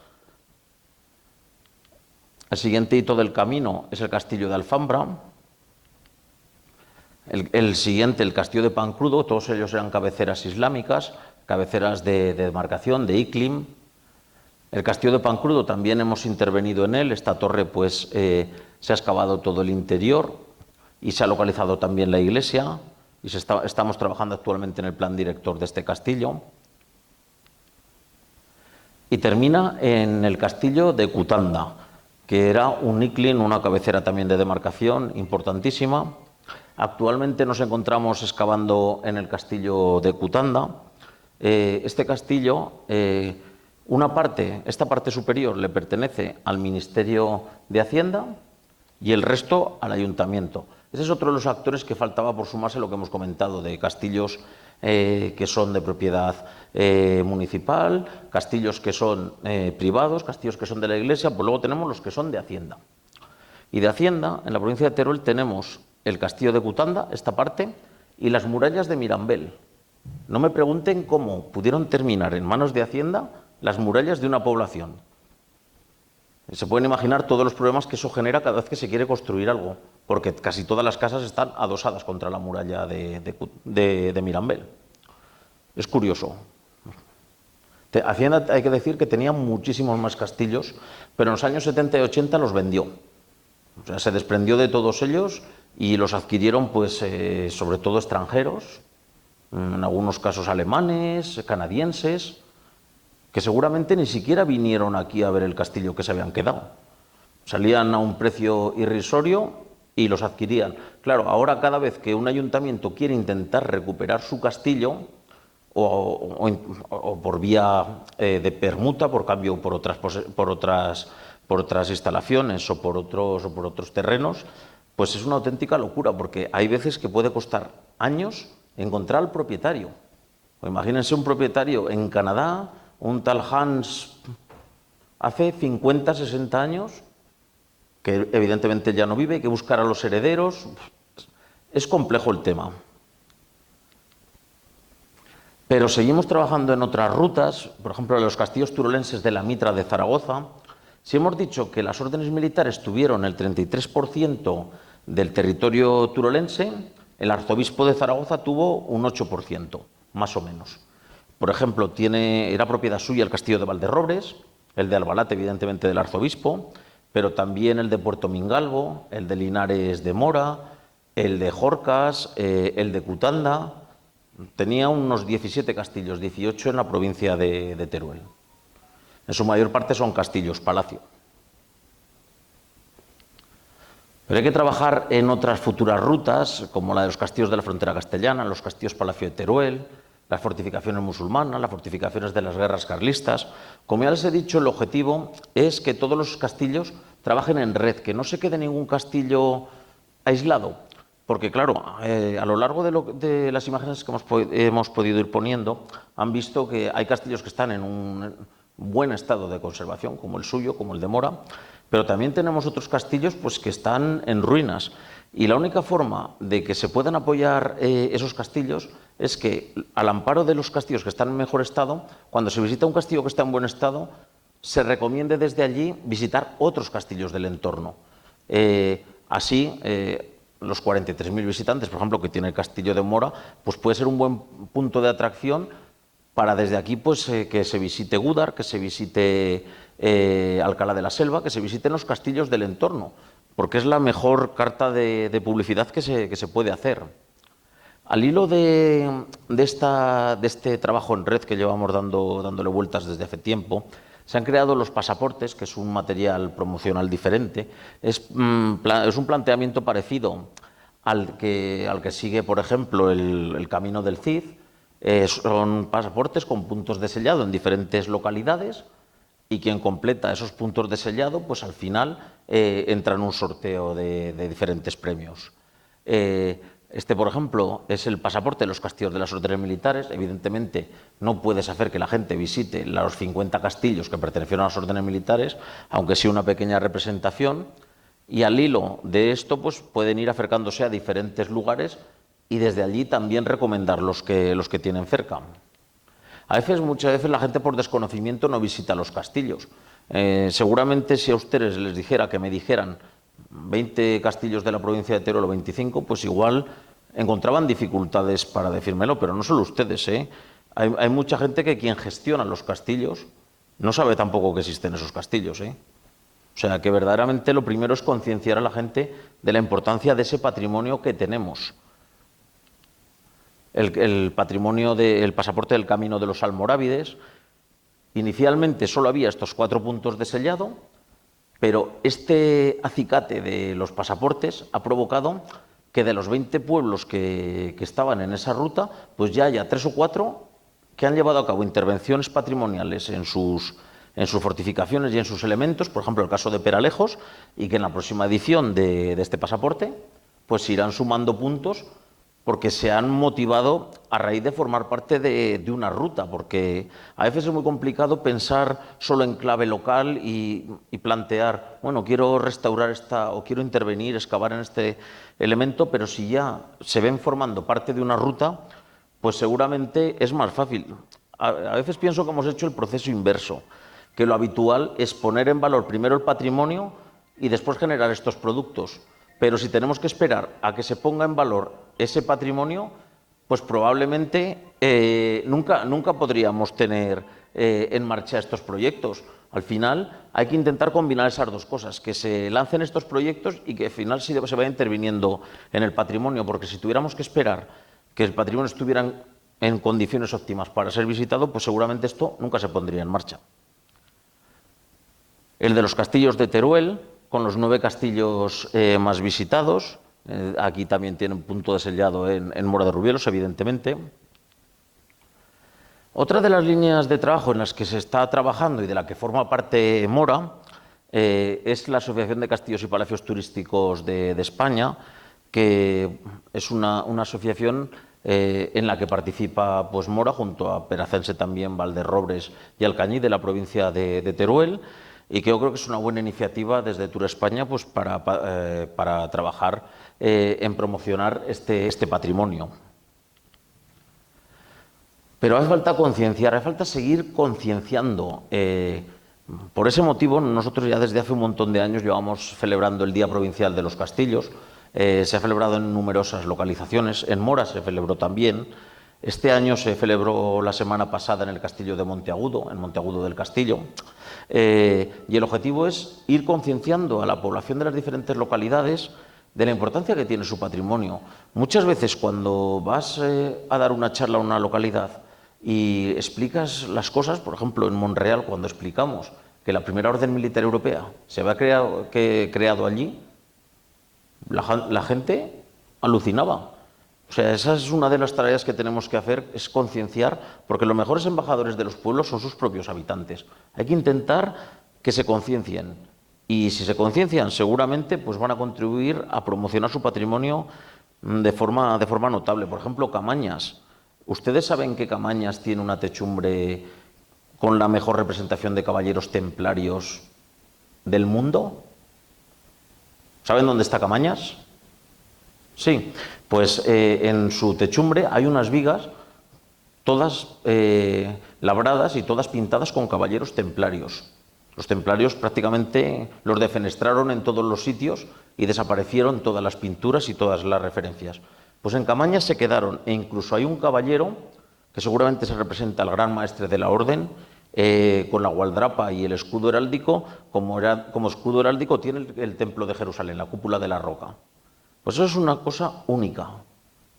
El siguiente hito del camino es el castillo de Alfambra. El siguiente, el castillo de Pancrudo, todos ellos eran cabeceras islámicas, cabeceras de demarcación, de Iclim. El castillo de Pancrudo también hemos intervenido en él. Esta torre pues se ha excavado todo el interior y se ha localizado también la iglesia y estamos trabajando actualmente en el plan director de este castillo. Y termina en el castillo de Cutanda, que era un Iclim, una cabecera también de demarcación importantísima. Actualmente nos encontramos excavando en el castillo de Cutanda. Este castillo, esta parte superior le pertenece al Ministerio de Hacienda y el resto al Ayuntamiento. Ese es otro de los actores que faltaba por sumarse a lo que hemos comentado de castillos que son de propiedad municipal, castillos que son privados, castillos que son de la Iglesia, pues luego tenemos los que son de Hacienda. Y de Hacienda, en la provincia de Teruel, tenemos el castillo de Cutanda, esta parte, y las murallas de Mirambel. No me pregunten cómo pudieron terminar en manos de Hacienda las murallas de una población. Se pueden imaginar todos los problemas que eso genera cada vez que se quiere construir algo, porque casi todas las casas están adosadas contra la muralla de Mirambel. Es curioso. Hacienda, hay que decir que tenía muchísimos más castillos, pero en los años 70 y 80 los vendió. O sea, se desprendió de todos ellos y los adquirieron, pues, sobre todo extranjeros, en algunos casos alemanes, canadienses, que seguramente ni siquiera vinieron aquí a ver el castillo que se habían quedado. Salían a un precio irrisorio y los adquirían. Claro, ahora cada vez que un ayuntamiento quiere intentar recuperar su castillo, o por vía de permuta, por cambio por otras instalaciones o por otros terrenos, pues es una auténtica locura, porque hay veces que puede costar años encontrar al propietario. O imagínense un propietario en Canadá, un tal Hans, hace 50, 60 años, que evidentemente ya no vive, hay que buscar a los herederos. Es complejo el tema. Pero seguimos trabajando en otras rutas, por ejemplo, en los castillos turolenses de la Mitra de Zaragoza. Si hemos dicho que las órdenes militares tuvieron el 33% del territorio turolense, el arzobispo de Zaragoza tuvo un 8%, más o menos. Por ejemplo, era propiedad suya el castillo de Valderrobres, el de Albalat, evidentemente, del arzobispo, pero también el de Puerto Mingalvo, el de Linares de Mora, el de Jorcas, el de Cutanda. Tenía unos 17 castillos, 18 en la provincia de Teruel. En su mayor parte son castillos, palacio. Pero hay que trabajar en otras futuras rutas, como la de los castillos de la frontera castellana, los castillos Palacio de Teruel, las fortificaciones musulmanas, las fortificaciones de las guerras carlistas. Como ya les he dicho, el objetivo es que todos los castillos trabajen en red, que no se quede ningún castillo aislado. Porque, claro, a lo largo de las imágenes que hemos podido ir poniendo, han visto que hay castillos que están en un buen estado de conservación, como el suyo, como el de Mora, pero también tenemos otros castillos pues, que están en ruinas. Y la única forma de que se puedan apoyar esos castillos es que, al amparo de los castillos que están en mejor estado, cuando se visita un castillo que está en buen estado, se recomiende desde allí visitar otros castillos del entorno. Así, los 43.000 visitantes, por ejemplo, que tiene el castillo de Mora, pues puede ser un buen punto de atracción para desde aquí pues, que se visite Gúdar, que se visite Alcalá de la Selva, que se visiten los castillos del entorno, porque es la mejor carta de publicidad que se puede hacer. Al hilo de este trabajo en red que llevamos dándole vueltas desde hace tiempo, se han creado los pasaportes, que es un material promocional diferente. Es un planteamiento parecido al que sigue, por ejemplo, el Camino del Cid. Son pasaportes con puntos de sellado en diferentes localidades y quien completa esos puntos de sellado, pues al final entra en un sorteo de diferentes premios. Este, por ejemplo, es el pasaporte de los castillos de las órdenes militares. Evidentemente, no puedes hacer que la gente visite los 50 castillos que pertenecieron a las órdenes militares, aunque sea una pequeña representación. Y al hilo de esto, pues pueden ir acercándose a diferentes lugares y desde allí también recomendar los que tienen cerca. Muchas veces la gente por desconocimiento no visita los castillos. Seguramente si a ustedes les dijera que me dijeran 20 castillos de la provincia de Teruel o 25, pues igual encontraban dificultades para decírmelo, pero no solo ustedes, ¿eh? Hay mucha gente que quien gestiona los castillos no sabe tampoco que existen esos castillos, ¿eh? O sea, que verdaderamente lo primero es concienciar a la gente de la importancia de ese patrimonio que tenemos. El patrimonio del pasaporte del Camino de los Almorávides. Inicialmente solo había estos 4 puntos de sellado, pero este acicate de los pasaportes ha provocado que de los 20 pueblos que estaban en esa ruta, pues ya haya 3 o 4 que han llevado a cabo intervenciones patrimoniales en sus fortificaciones y en sus elementos, por ejemplo el caso de Peralejos, y que en la próxima edición de este pasaporte pues irán sumando puntos porque se han motivado a raíz de formar parte de una ruta, porque a veces es muy complicado pensar solo en clave local y plantear, bueno, quiero restaurar o quiero intervenir, excavar en este elemento, pero si ya se ven formando parte de una ruta, pues seguramente es más fácil. A veces pienso que hemos hecho el proceso inverso, que lo habitual es poner en valor primero el patrimonio y después generar estos productos. Pero si tenemos que esperar a que se ponga en valor ese patrimonio, pues probablemente nunca podríamos tener en marcha estos proyectos. Al final hay que intentar combinar esas dos cosas, que se lancen estos proyectos y que al final se vaya interviniendo en el patrimonio, porque si tuviéramos que esperar que el patrimonio estuviera en condiciones óptimas para ser visitado, pues seguramente esto nunca se pondría en marcha. El de los castillos de Teruel, con los 9 castillos más visitados. Aquí también tiene un punto de sellado en Mora de Rubielos, evidentemente. Otra de las líneas de trabajo en las que se está trabajando y de la que forma parte Mora es la Asociación de Castillos y Palacios Turísticos de España, que es una asociación en la que participa pues, Mora, junto a Peracense también, Valderrobres y Alcañiz, de la provincia de Teruel, y que yo creo que es una buena iniciativa desde Tour España pues, para trabajar en promocionar este patrimonio. Pero hace falta concienciar, hace falta seguir concienciando. Por ese motivo, nosotros ya desde hace un montón de años llevamos celebrando el Día Provincial de los Castillos. Se ha celebrado en numerosas localizaciones, en Mora se celebró también. Este año se celebró la semana pasada en el Castillo de Monteagudo, en Monteagudo del Castillo. Y el objetivo es ir concienciando a la población de las diferentes localidades de la importancia que tiene su patrimonio. Muchas veces cuando vas a dar una charla a una localidad y explicas las cosas, por ejemplo en Monreal, cuando explicamos que la primera orden militar europea se había creado allí, la gente alucinaba. O sea, esa es una de las tareas que tenemos que hacer, es concienciar, porque los mejores embajadores de los pueblos son sus propios habitantes. Hay que intentar que se conciencien. Y si se conciencian, seguramente pues van a contribuir a promocionar su patrimonio de forma notable. Por ejemplo, Camañas. ¿Ustedes saben que Camañas tiene una techumbre con la mejor representación de caballeros templarios del mundo? ¿Saben dónde está Camañas? Sí, pues en su techumbre hay unas vigas, todas labradas y todas pintadas con caballeros templarios. Los templarios prácticamente los defenestraron en todos los sitios y desaparecieron todas las pinturas y todas las referencias. Pues en Camañas se quedaron, e incluso hay un caballero que seguramente se representa al gran maestre de la orden, con la gualdrapa y el escudo heráldico. Como escudo heráldico tiene el templo de Jerusalén, la cúpula de la roca. Pues eso es una cosa única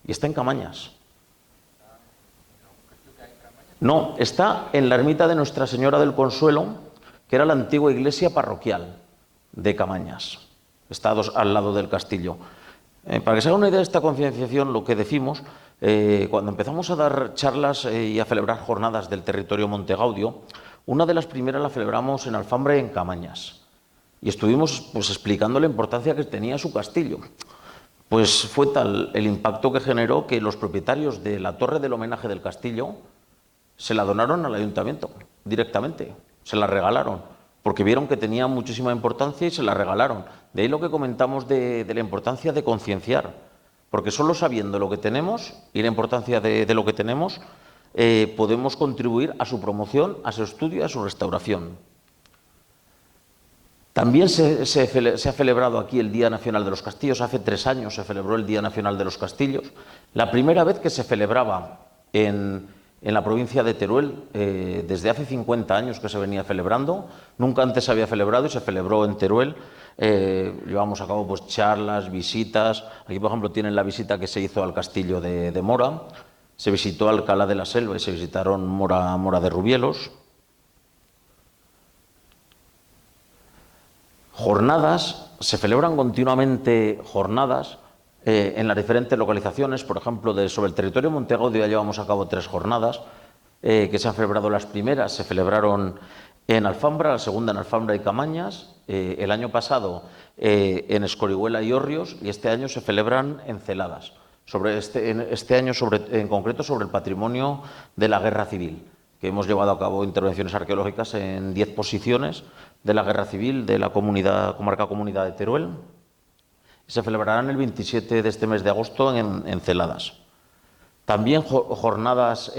y está en Camañas. No, está en la ermita de Nuestra Señora del Consuelo, que era la antigua iglesia parroquial de Camañas. Está al lado del castillo. Para que se haga una idea de esta concienciación, lo que decimos, cuando empezamos a dar charlas y a celebrar jornadas del territorio Montegaudio, una de las primeras la celebramos en Alfambre, en Camañas. Y estuvimos pues, explicando la importancia que tenía su castillo. Pues fue tal el impacto que generó que los propietarios de la torre del homenaje del castillo se la donaron al ayuntamiento directamente, se la regalaron, porque vieron que tenía muchísima importancia y se la regalaron. De ahí lo que comentamos de la importancia de concienciar, porque solo sabiendo lo que tenemos y la importancia de lo que tenemos, podemos contribuir a su promoción, a su estudio y a su restauración. También se ha celebrado aquí el Día Nacional de los Castillos. Hace 3 años se celebró el Día Nacional de los Castillos. La primera vez que se celebraba en la provincia de Teruel, desde hace 50 años que se venía celebrando. Nunca antes se había celebrado y se celebró en Teruel. Llevamos a cabo pues, charlas, visitas. Aquí, por ejemplo, tienen la visita que se hizo al castillo de Mora. Se visitó Alcalá de la Selva y se visitaron Mora de Rubielos. Jornadas, se celebran continuamente jornadas en las diferentes localizaciones. Por ejemplo, sobre el territorio de Monteagudo ya llevamos a cabo 3 jornadas que se han celebrado. Las primeras se celebraron en Alfambra, la segunda en Alfambra y Camañas, el año pasado en Escorihuela y Hórrios, y este año se celebran en Celadas. Este año en concreto sobre el patrimonio de la Guerra Civil, que hemos llevado a cabo intervenciones arqueológicas en 10 posiciones de la Guerra Civil de la comarca Comunidad de Teruel. Se celebrarán el 27 de este mes de agosto en Celadas. También jornadas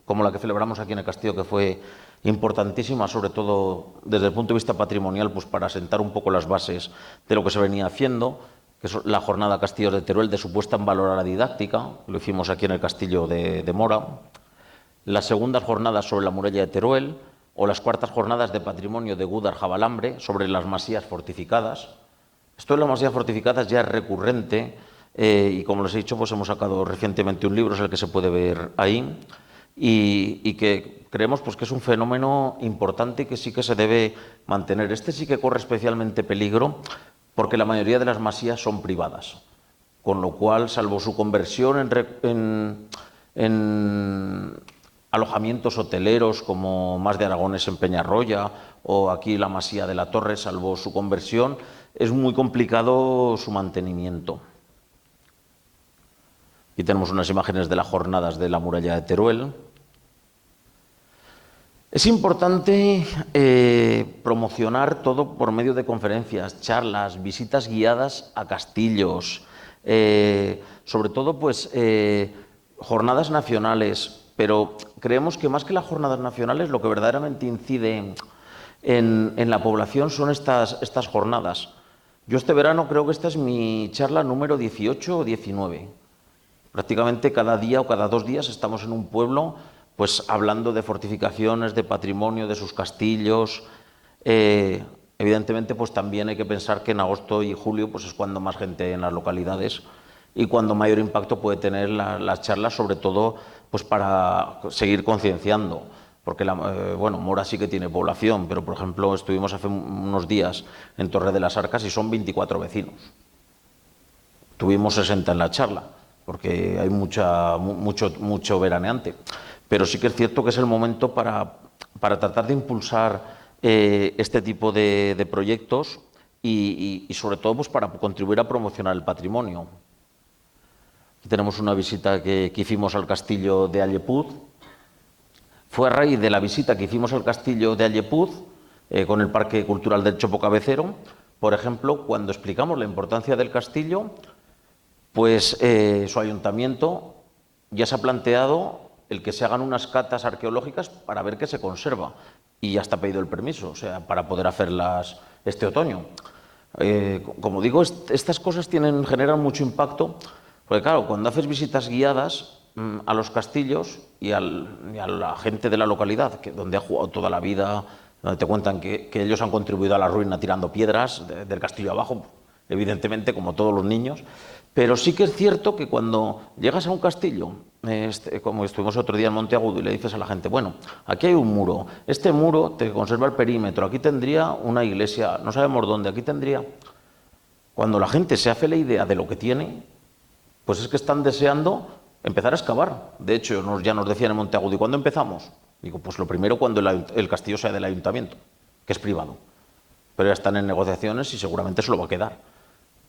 como la que celebramos aquí en el castillo, que fue importantísima, sobre todo desde el punto de vista patrimonial, pues para sentar un poco las bases de lo que se venía haciendo, que es la jornada Castillos de Teruel de su puesta en valor a la didáctica. Lo hicimos aquí en el castillo de Mora. Las segundas jornadas sobre la muralla de Teruel, o las cuartas jornadas de patrimonio de Gúdar-Javalambre sobre las masías fortificadas. Esto de las masías fortificadas ya es recurrente y, como les he dicho, pues hemos sacado recientemente un libro, es el que se puede ver ahí, y que creemos pues, que es un fenómeno importante y que sí que se debe mantener. Este sí que corre especialmente peligro porque la mayoría de las masías son privadas, con lo cual, salvo su conversión en alojamientos hoteleros como Mas de Aragones en Peñarroya o aquí la Masía de la Torre, salvo su conversión, es muy complicado su mantenimiento. Aquí tenemos unas imágenes de las jornadas de la muralla de Teruel. Es importante promocionar todo por medio de conferencias, charlas, visitas guiadas a castillos, sobre todo pues, jornadas nacionales. Pero creemos que más que las jornadas nacionales, lo que verdaderamente incide en la población son estas jornadas. Yo este verano creo que esta es mi charla número 18 o 19. Prácticamente cada día o cada 2 días estamos en un pueblo pues hablando de fortificaciones, de patrimonio, de sus castillos. Evidentemente pues también hay que pensar que en agosto y julio pues es cuando más gente hay en las localidades y cuando mayor impacto puede tener las charlas, sobre todo pues para seguir concienciando, porque bueno, Mora sí que tiene población, pero por ejemplo estuvimos hace unos días en Torre de las Arcas y son 24 vecinos. Tuvimos 60 en la charla, porque hay mucho veraneante, pero sí que es cierto que es el momento para tratar de impulsar este tipo de proyectos y sobre todo pues para contribuir a promocionar el patrimonio. Aquí tenemos una visita que hicimos al castillo de Allepuz. Fue a raíz de la visita que hicimos al castillo de Allepuz con el Parque Cultural del Chopo Cabecero. Por ejemplo, cuando explicamos la importancia del castillo, pues su ayuntamiento ya se ha planteado el que se hagan unas catas arqueológicas para ver qué se conserva. Y ya está pedido el permiso, o sea, para poder hacerlas este otoño. Como digo, estas cosas generan mucho impacto. Porque claro, cuando haces visitas guiadas a los castillos y a la gente de la localidad, donde ha jugado toda la vida, donde te cuentan que ellos han contribuido a la ruina tirando piedras del castillo abajo, evidentemente como todos los niños, pero sí que es cierto que cuando llegas a un castillo, como estuvimos otro día en Monteagudo, y le dices a la gente, bueno, aquí hay un muro, este muro te conserva el perímetro, aquí tendría una iglesia, no sabemos dónde, aquí tendría... Cuando la gente se hace la idea de lo que tiene, pues es que están deseando empezar a excavar. De hecho, ya nos decían en Monteagudo, ¿y cuándo empezamos? Digo, pues lo primero cuando el castillo sea del ayuntamiento, que es privado. Pero ya están en negociaciones y seguramente se lo va a quedar.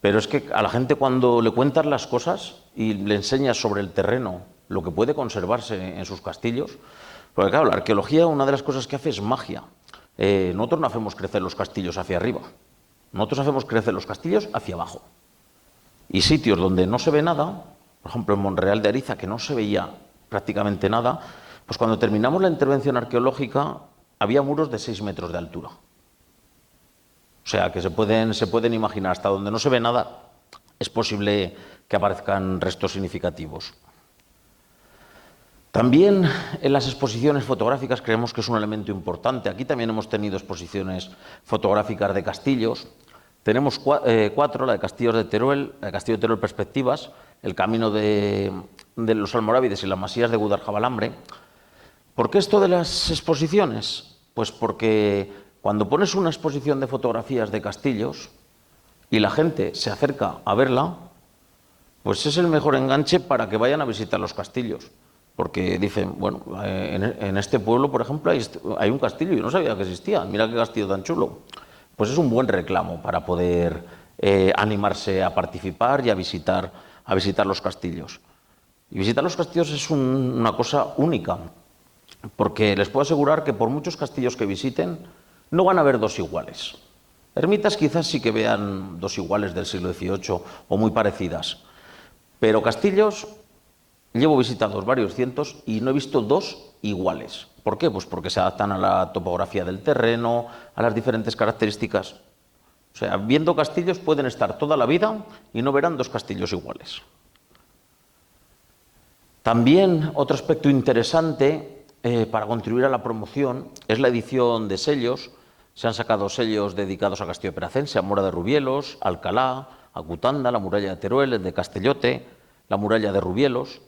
Pero es que a la gente cuando le cuentas las cosas y le enseñas sobre el terreno lo que puede conservarse en sus castillos, porque claro, la arqueología una de las cosas que hace es magia. Nosotros no hacemos crecer los castillos hacia arriba, nosotros hacemos crecer los castillos hacia abajo. Y sitios donde no se ve nada, por ejemplo en Monreal de Ariza, que no se veía prácticamente nada, pues cuando terminamos la intervención arqueológica había muros de 6 metros de altura. O sea, que se pueden imaginar, hasta donde no se ve nada, es posible que aparezcan restos significativos. También en las exposiciones fotográficas creemos que es un elemento importante. Aquí también hemos tenido exposiciones fotográficas de castillos. Tenemos 4, la de Castillos de Teruel, la de Castillo de Teruel Perspectivas, el camino de los almorávides y las masías de Guadaljabalambre. ¿Por qué esto de las exposiciones? Pues porque cuando pones una exposición de fotografías de castillos y la gente se acerca a verla, pues es el mejor enganche para que vayan a visitar los castillos. Porque dicen, bueno, en este pueblo, por ejemplo, hay un castillo y no sabía que existía. Mira qué castillo tan chulo. Pues es un buen reclamo para poder animarse a participar y a visitar los castillos. Y visitar los castillos es una cosa única, porque les puedo asegurar que por muchos castillos que visiten, no van a ver 2 iguales. Ermitas quizás sí que vean 2 iguales del siglo XVIII o muy parecidas, pero castillos llevo visitados varios cientos y no he visto 2 iguales. ¿Por qué? Pues porque se adaptan a la topografía del terreno, a las diferentes características. O sea, viendo castillos pueden estar toda la vida y no verán 2 castillos iguales. También otro aspecto interesante para contribuir a la promoción es la edición de sellos. Se han sacado sellos dedicados a Castillo Peracense, a Mora de Rubielos, a Alcalá, a Cutanda, la muralla de Teruel, el de Castellote, la muralla de Rubielos.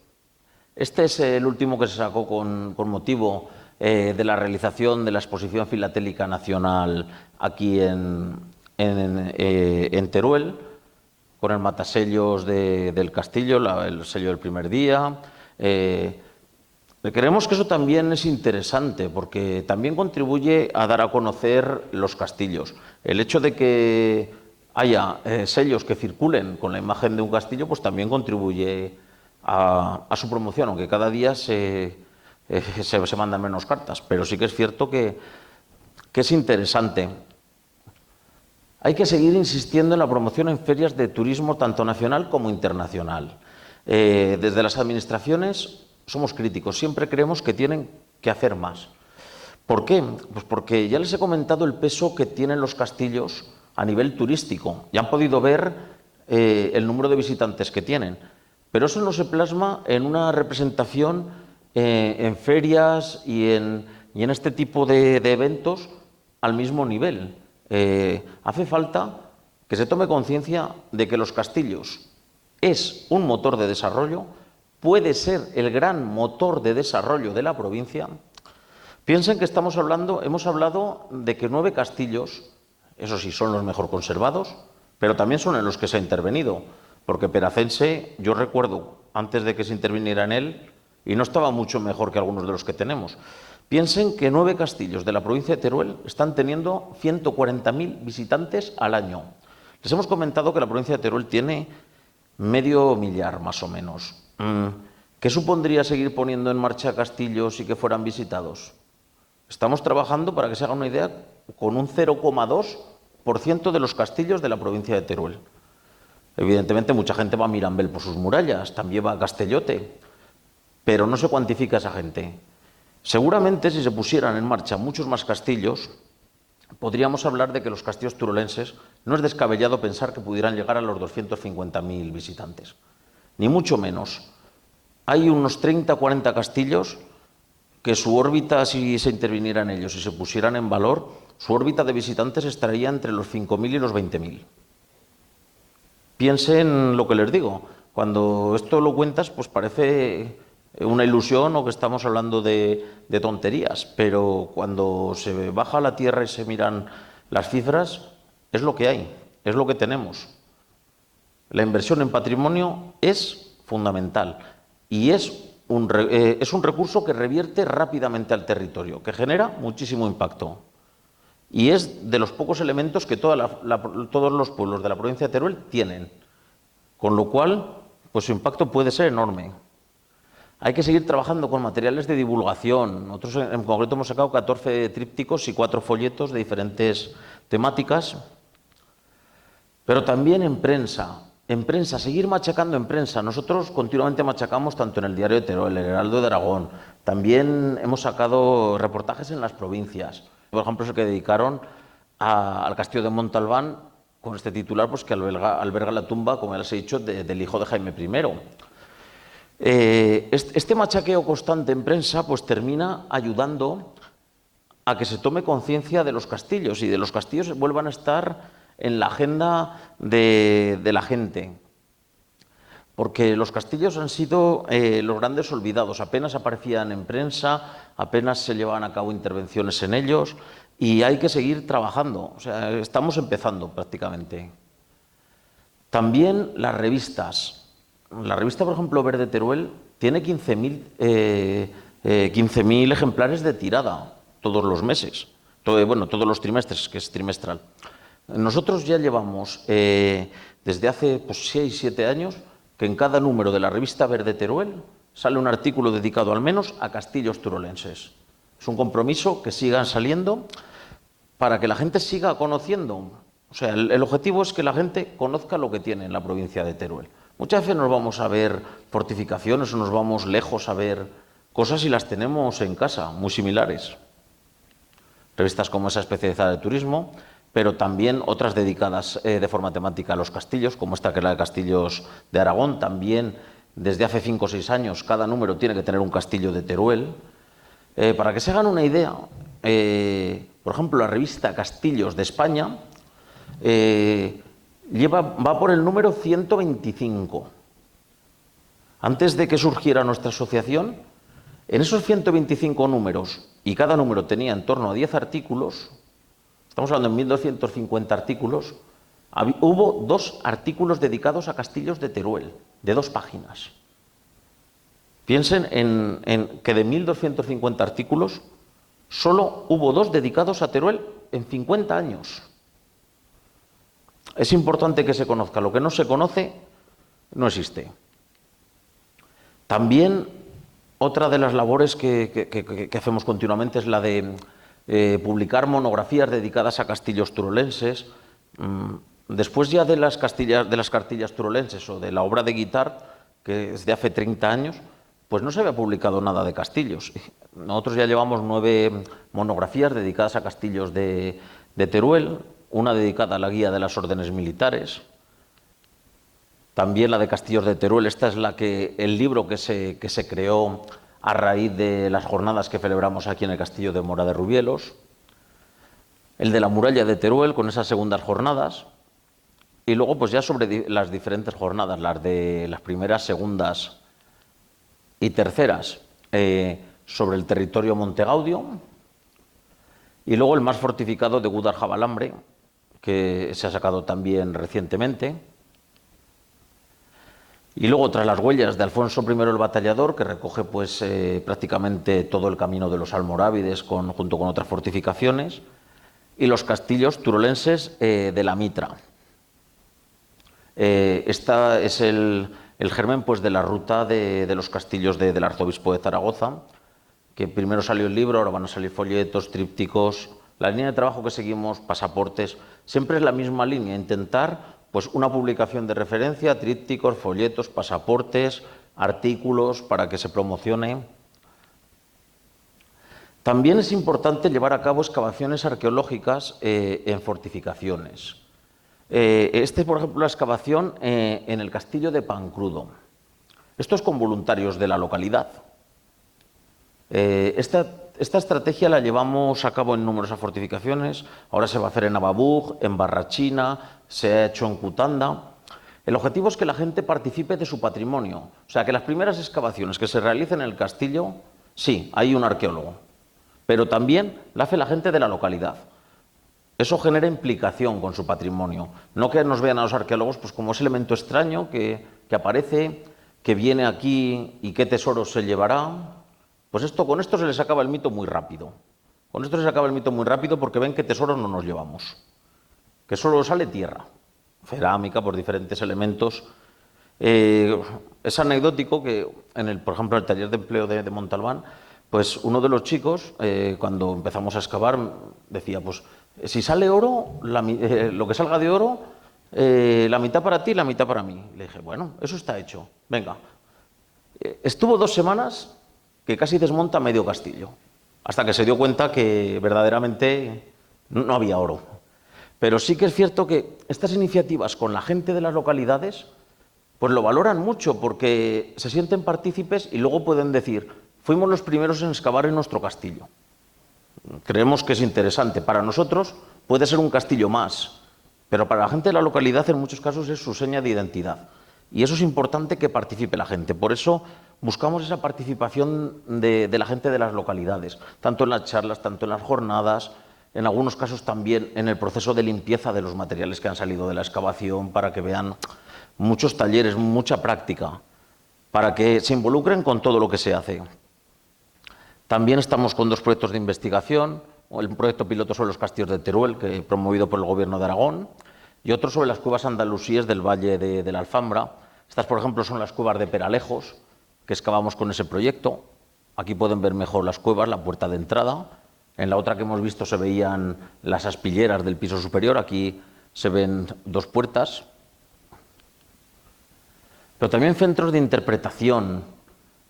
Este es el último que se sacó con motivo de la realización de la Exposición Filatélica Nacional aquí en Teruel, con el matasellos del castillo, el sello del primer día. Creemos que eso también es interesante porque también contribuye a dar a conocer los castillos. El hecho de que haya sellos que circulen con la imagen de un castillo, pues también contribuye a su promoción, aunque cada día se mandan menos cartas, pero sí que es cierto que es interesante. Hay que seguir insistiendo en la promoción en ferias de turismo tanto nacional como internacional. Desde las administraciones somos críticos, siempre creemos que tienen que hacer más. ¿Por qué? Pues porque ya les he comentado el peso que tienen los castillos a nivel turístico. Ya han podido ver el número de visitantes que tienen. Pero eso no se plasma en una representación en ferias y en este tipo de eventos al mismo nivel. Hace falta que se tome conciencia de que los castillos es un motor de desarrollo, puede ser el gran motor de desarrollo de la provincia. Piensen que hemos hablado de que 9 castillos, eso sí, son los mejor conservados, pero también son en los que se ha intervenido, porque Peracense, yo recuerdo, antes de que se interviniera en él, y no estaba mucho mejor que algunos de los que tenemos. Piensen que 9 castillos de la provincia de Teruel están teniendo 140.000 visitantes al año. Les hemos comentado que la provincia de Teruel tiene medio millar, más o menos. ¿Qué supondría seguir poniendo en marcha castillos y que fueran visitados? Estamos trabajando, para que se haga una idea, con un 0,2% de los castillos de la provincia de Teruel. Evidentemente, mucha gente va a Mirambel por sus murallas, también va a Castellote, pero no se cuantifica esa gente. Seguramente, si se pusieran en marcha muchos más castillos, podríamos hablar de que los castillos turolenses no es descabellado pensar que pudieran llegar a los 250.000 visitantes, ni mucho menos. Hay unos 30 o 40 castillos que su órbita, si se interviniera en ellos y se pusieran en valor, su órbita de visitantes estaría entre los 5.000 y los 20.000. Piensen lo que les digo. Cuando esto lo cuentas, pues parece una ilusión o que estamos hablando de tonterías, pero cuando se baja a la tierra y se miran las cifras, es lo que hay, es lo que tenemos. La inversión en patrimonio es fundamental y es un recurso que revierte rápidamente al territorio, que genera muchísimo impacto. y es de los pocos elementos que todos los pueblos de la provincia de Teruel tienen, con lo cual pues su impacto puede ser enorme. Hay que seguir trabajando con materiales de divulgación. Nosotros en concreto hemos sacado 14 trípticos y 4 folletos de diferentes temáticas, pero también en prensa. En prensa, seguir machacando en prensa. Nosotros continuamente machacamos tanto en el Diario de Teruel, el Heraldo de Aragón. También hemos sacado reportajes en las provincias. Por ejemplo, es el que dedicaron al castillo de Montalbán con este titular, pues que alberga la tumba, como ya les he dicho, del hijo de Jaime I. Este machaqueo constante en prensa pues termina ayudando a que se tome conciencia de los castillos y de los castillos vuelvan a estar en la agenda de la gente. Porque los castillos han sido los grandes olvidados, apenas aparecían en prensa, apenas se llevaban a cabo intervenciones en ellos y hay que seguir trabajando, o sea, estamos empezando prácticamente. También las revistas. La revista, por ejemplo, Verde Teruel, tiene 15.000 ejemplares de tirada todos los meses, todos los trimestres, que es trimestral. Nosotros ya llevamos, desde hace 6-7 años, que en cada número de la revista Verde Teruel sale un artículo dedicado al menos a castillos turolenses. Es un compromiso que sigan saliendo para que la gente siga conociendo. O sea, el objetivo es que la gente conozca lo que tiene en la provincia de Teruel. Muchas veces nos vamos a ver fortificaciones o nos vamos lejos a ver cosas y las tenemos en casa, muy similares. Revistas como esa especializada de turismo, pero también otras dedicadas de forma temática a los castillos, como esta que es la de Castillos de Aragón. También desde hace 5 o 6 años cada número tiene que tener un castillo de Teruel. Para que se hagan una idea, por ejemplo, la revista Castillos de España va por el número 125. Antes de que surgiera nuestra asociación, en esos 125 números, y cada número tenía en torno a 10 artículos, estamos hablando de 1.250 artículos, hubo 2 artículos dedicados a castillos de Teruel, de 2 páginas. Piensen en que de 1.250 artículos, solo hubo 2 dedicados a Teruel en 50 años. Es importante que se conozca. Lo que no se conoce no existe. También otra de las labores que hacemos continuamente es la de publicar monografías dedicadas a castillos turolenses. Después ya de las cartillas turolenses o de la obra de Guitart, que es de hace 30 años, pues no se había publicado nada de castillos. Nosotros ya llevamos 9 monografías dedicadas a castillos de Teruel, una dedicada a la guía de las órdenes militares, también la de Castillos de Teruel. Esta es el libro que se creó a raíz de las jornadas que celebramos aquí en el Castillo de Mora de Rubielos, el de la muralla de Teruel con esas segundas jornadas, y luego pues ya sobre las diferentes jornadas, las de las primeras, segundas y terceras, sobre el territorio Montegaudio, y luego el más fortificado de Gúdar-Jabalambre, que se ha sacado también recientemente. Y luego, tras las huellas de Alfonso I el Batallador, que recoge pues prácticamente todo el camino de los almorávides junto con otras fortificaciones, y los castillos turolenses de la Mitra. Esta es el germen pues, de la ruta de los castillos del arzobispo de Zaragoza, que primero salió el libro, ahora van a salir folletos, trípticos. La línea de trabajo que seguimos, pasaportes, siempre es la misma línea, intentar pues, una publicación de referencia, trípticos, folletos, pasaportes, artículos para que se promocione. También es importante llevar a cabo excavaciones arqueológicas en fortificaciones. Por ejemplo, la excavación en el castillo de Pancrudo. Esto es con voluntarios de la localidad. Esta estrategia la llevamos a cabo en numerosas fortificaciones. Ahora se va a hacer en Ababug, en Barrachina, se ha hecho en Cutanda. El objetivo es que la gente participe de su patrimonio. O sea, que las primeras excavaciones que se realicen en el castillo, sí, hay un arqueólogo, pero también la hace la gente de la localidad. Eso genera implicación con su patrimonio. No que nos vean a los arqueólogos pues, como ese elemento extraño que aparece, que viene aquí y qué tesoros se llevará. Pues con esto se les acaba el mito muy rápido. Con esto se acaba el mito muy rápido porque ven que tesoros no nos llevamos, que solo sale tierra, cerámica, por diferentes elementos. Es anecdótico que, por ejemplo, en el taller de empleo de Montalbán, pues uno de los chicos, cuando empezamos a excavar, decía, pues si sale oro, lo que salga de oro, la mitad para ti y la mitad para mí. Le dije, bueno, eso está hecho, venga. Estuvo 2 semanas que casi desmonta medio castillo, hasta que se dio cuenta que verdaderamente no había oro. Pero sí que es cierto que estas iniciativas con la gente de las localidades pues lo valoran mucho porque se sienten partícipes y luego pueden decir, fuimos los primeros en excavar en nuestro castillo. Creemos que es interesante. Para nosotros puede ser un castillo más, pero para la gente de la localidad en muchos casos es su seña de identidad. Y eso es importante que participe la gente. Por eso buscamos esa participación de la gente de las localidades, tanto en las charlas, tanto en las jornadas, en algunos casos también en el proceso de limpieza de los materiales que han salido de la excavación, para que vean muchos talleres, mucha práctica, para que se involucren con todo lo que se hace. También estamos con 2 proyectos de investigación, el proyecto piloto sobre los castillos de Teruel, que promovido por el Gobierno de Aragón, y otro sobre las cuevas andalusíes del Valle de la Alfambra. Estas, por ejemplo, son las cuevas de Peralejos, que excavamos con ese proyecto. Aquí pueden ver mejor las cuevas, la puerta de entrada. En la otra que hemos visto se veían las aspilleras del piso superior, aquí se ven 2 puertas. Pero también centros de interpretación,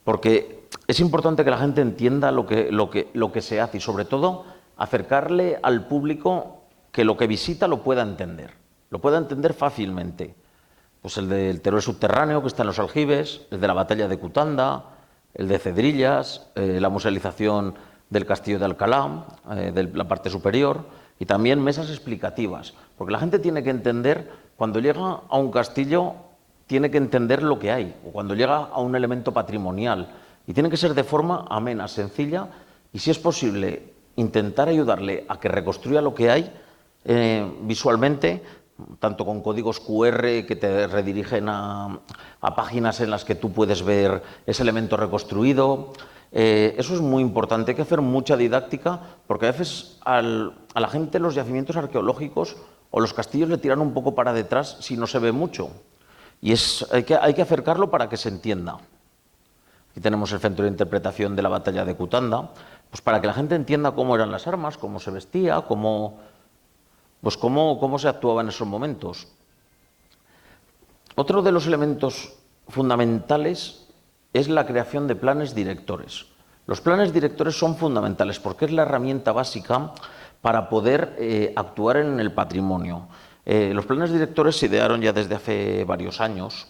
porque es importante que la gente entienda lo que se hace y, sobre todo, acercarle al público que lo que visita lo pueda entender fácilmente. Pues el del Teruel subterráneo, que está en los aljibes, el de la batalla de Cutanda, el de Cedrillas, la musealización del castillo de Alcalá, de la parte superior, y también mesas explicativas, porque la gente tiene que entender, cuando llega a un castillo, tiene que entender lo que hay, o cuando llega a un elemento patrimonial, y tiene que ser de forma amena, sencilla, y si es posible, intentar ayudarle a que reconstruya lo que hay visualmente, tanto con códigos QR que te redirigen a páginas en las que tú puedes ver ese elemento reconstruido. Eso es muy importante, hay que hacer mucha didáctica, porque a veces a la gente los yacimientos arqueológicos o los castillos le tiran un poco para detrás si no se ve mucho. Y hay que acercarlo para que se entienda. Aquí tenemos el centro de interpretación de la batalla de Cutanda, pues para que la gente entienda cómo eran las armas, cómo se vestía, cómo se actuaba en esos momentos. Otro de los elementos fundamentales es la creación de planes directores. Los planes directores son fundamentales porque es la herramienta básica para poder actuar en el patrimonio. Los planes directores se idearon ya desde hace varios años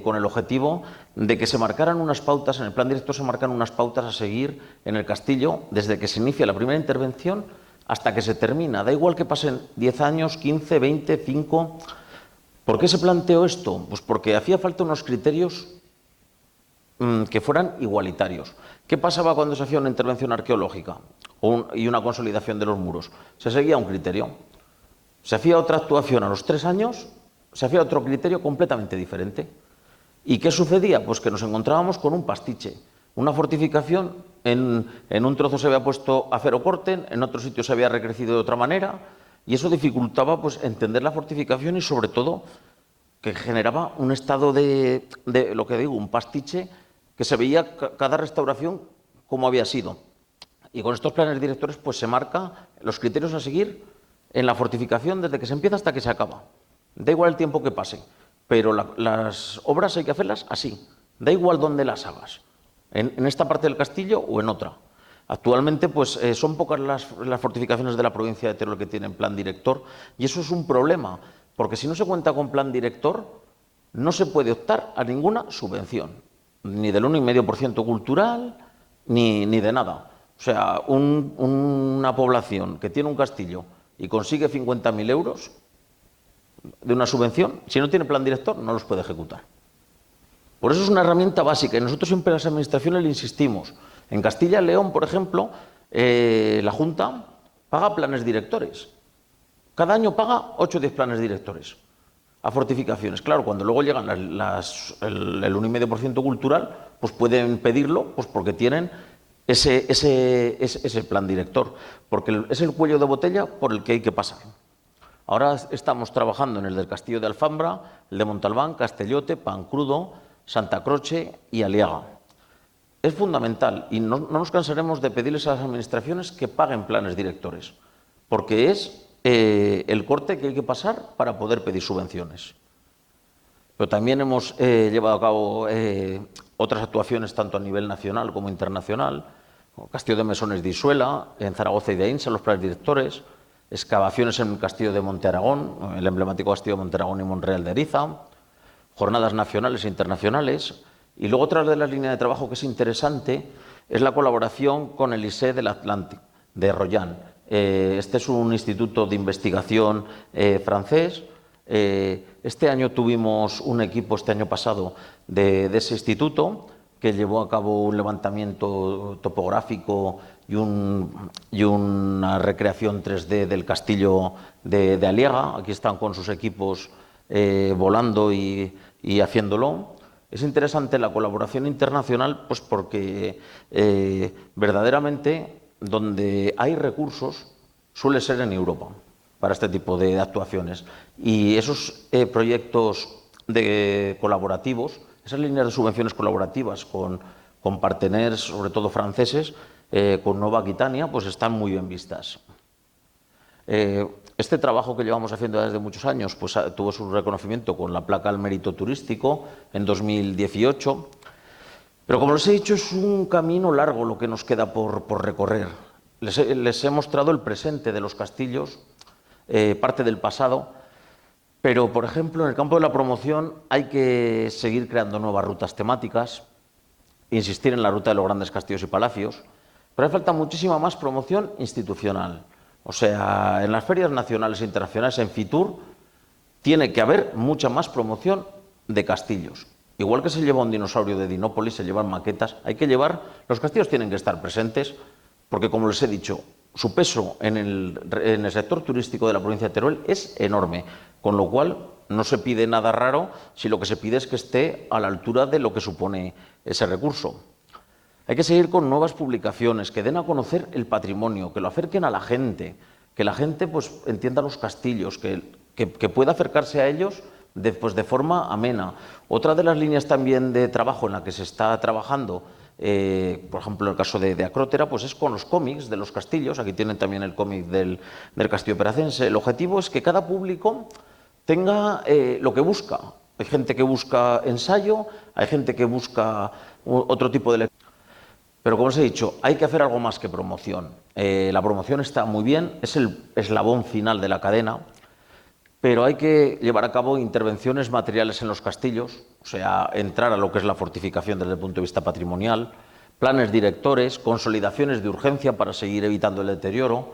con el objetivo de que se marcaran unas pautas, en el plan director se marcan unas pautas a seguir en el castillo desde que se inicia la primera intervención hasta que se termina. Da igual que pasen 10 años, 15, 20, 5... ¿Por qué se planteó esto? Pues porque hacía falta unos criterios que fueran igualitarios. ¿Qué pasaba cuando se hacía una intervención arqueológica y una consolidación de los muros? Se seguía un criterio. Se hacía otra actuación a los 3 años, se hacía otro criterio completamente diferente. ¿Y qué sucedía? Pues que nos encontrábamos con un pastiche. Una fortificación, en un trozo se había puesto acero corten, en otro sitio se había recrecido de otra manera, y eso dificultaba pues entender la fortificación y, sobre todo, que generaba un estado de lo que digo, un pastiche, que se veía cada restauración como había sido. Y con estos planes directores pues se marca los criterios a seguir en la fortificación desde que se empieza hasta que se acaba. Da igual el tiempo que pase, pero las obras hay que hacerlas así. Da igual dónde las hagas, en esta parte del castillo o en otra. Actualmente pues son pocas las fortificaciones de la provincia de Teruel que tienen plan director, y eso es un problema, porque si no se cuenta con plan director no se puede optar a ninguna subvención, ni del 1,5% cultural, ni de nada. O sea, una población que tiene un castillo y consigue 50.000 euros de una subvención, si no tiene plan director no los puede ejecutar. Por eso es una herramienta básica y nosotros siempre en las administraciones le insistimos. En Castilla y León, por ejemplo, la Junta paga planes directores. Cada año paga 8 o 10 planes directores a fortificaciones. Claro, cuando luego llegan el 1,5% cultural, pues pueden pedirlo pues porque tienen ese plan director, porque es el cuello de botella por el que hay que pasar. Ahora estamos trabajando en el del Castillo de Alfambra, el de Montalbán, Castellote, Pancrudo, Santa Croce y Aliaga. Es fundamental y no nos cansaremos de pedirles a las administraciones que paguen planes directores, porque es el corte que hay que pasar para poder pedir subvenciones. Pero también hemos llevado a cabo otras actuaciones tanto a nivel nacional como internacional, como Castillo de Mesones de Isuela, en Zaragoza y de Ainsa, los planes directores, excavaciones en el Castillo de Monte Aragón, el emblemático Castillo de Monte Aragón y Monreal de Eriza, jornadas nacionales e internacionales. Y luego otra de las líneas de trabajo que es interesante es la colaboración con el ISE del Atlántico, de Royan. Este es un instituto de investigación francés. Este año tuvimos un equipo, este año pasado, de ese instituto que llevó a cabo un levantamiento topográfico y una recreación 3D del castillo de Aliaga. Aquí están con sus equipos volando y haciéndolo. Es interesante la colaboración internacional, pues porque verdaderamente donde hay recursos suele ser en Europa para este tipo de actuaciones. Y esos proyectos colaborativos, esas líneas de subvenciones colaborativas con parteners, sobre todo franceses, con Nova Aquitania, pues están muy bien vistas. Este trabajo que llevamos haciendo desde muchos años pues, tuvo su reconocimiento con la placa al mérito turístico en 2018, pero como les he dicho es un camino largo lo que nos queda por recorrer. Les he mostrado el presente de los castillos, parte del pasado, pero por ejemplo en el campo de la promoción hay que seguir creando nuevas rutas temáticas, insistir en la ruta de los grandes castillos y palacios, pero hace falta muchísima más promoción institucional. O sea, en las ferias nacionales e internacionales, en Fitur, tiene que haber mucha más promoción de castillos. Igual que se lleva un dinosaurio de Dinópolis, se llevan maquetas, hay que llevar, los castillos tienen que estar presentes, porque como les he dicho, su peso en el sector turístico de la provincia de Teruel es enorme, con lo cual no se pide nada raro si lo que se pide es que esté a la altura de lo que supone ese recurso. Hay que seguir con nuevas publicaciones que den a conocer el patrimonio, que lo acerquen a la gente, que la gente pues, entienda los castillos, que pueda acercarse a ellos de forma amena. Otra de las líneas también de trabajo en la que se está trabajando, por ejemplo en el caso de Acrótera, pues es con los cómics de los castillos. Aquí tienen también el cómic del Castillo Peracense. El objetivo es que cada público tenga lo que busca. Hay gente que busca ensayo, hay gente que busca otro tipo de lectura. Pero como os he dicho, hay que hacer algo más que promoción. La promoción está muy bien, es el eslabón final de la cadena, pero hay que llevar a cabo intervenciones materiales en los castillos, o sea, entrar a lo que es la fortificación desde el punto de vista patrimonial, planes directores, consolidaciones de urgencia para seguir evitando el deterioro.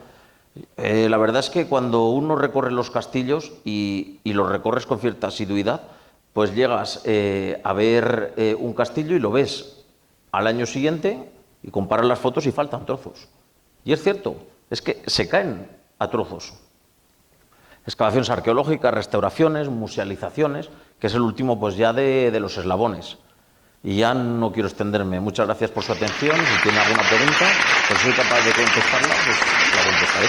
La verdad es que cuando uno recorre los castillos y los recorres con cierta asiduidad, pues llegas a ver un castillo y lo ves al año siguiente y comparas las fotos y faltan trozos. Y es cierto, es que se caen a trozos. Excavaciones arqueológicas, restauraciones, musealizaciones, que es el último pues ya de los eslabones. Y ya no quiero extenderme. Muchas gracias por su atención. Si tiene alguna pregunta, pues soy capaz de contestarla, pues la contestaré.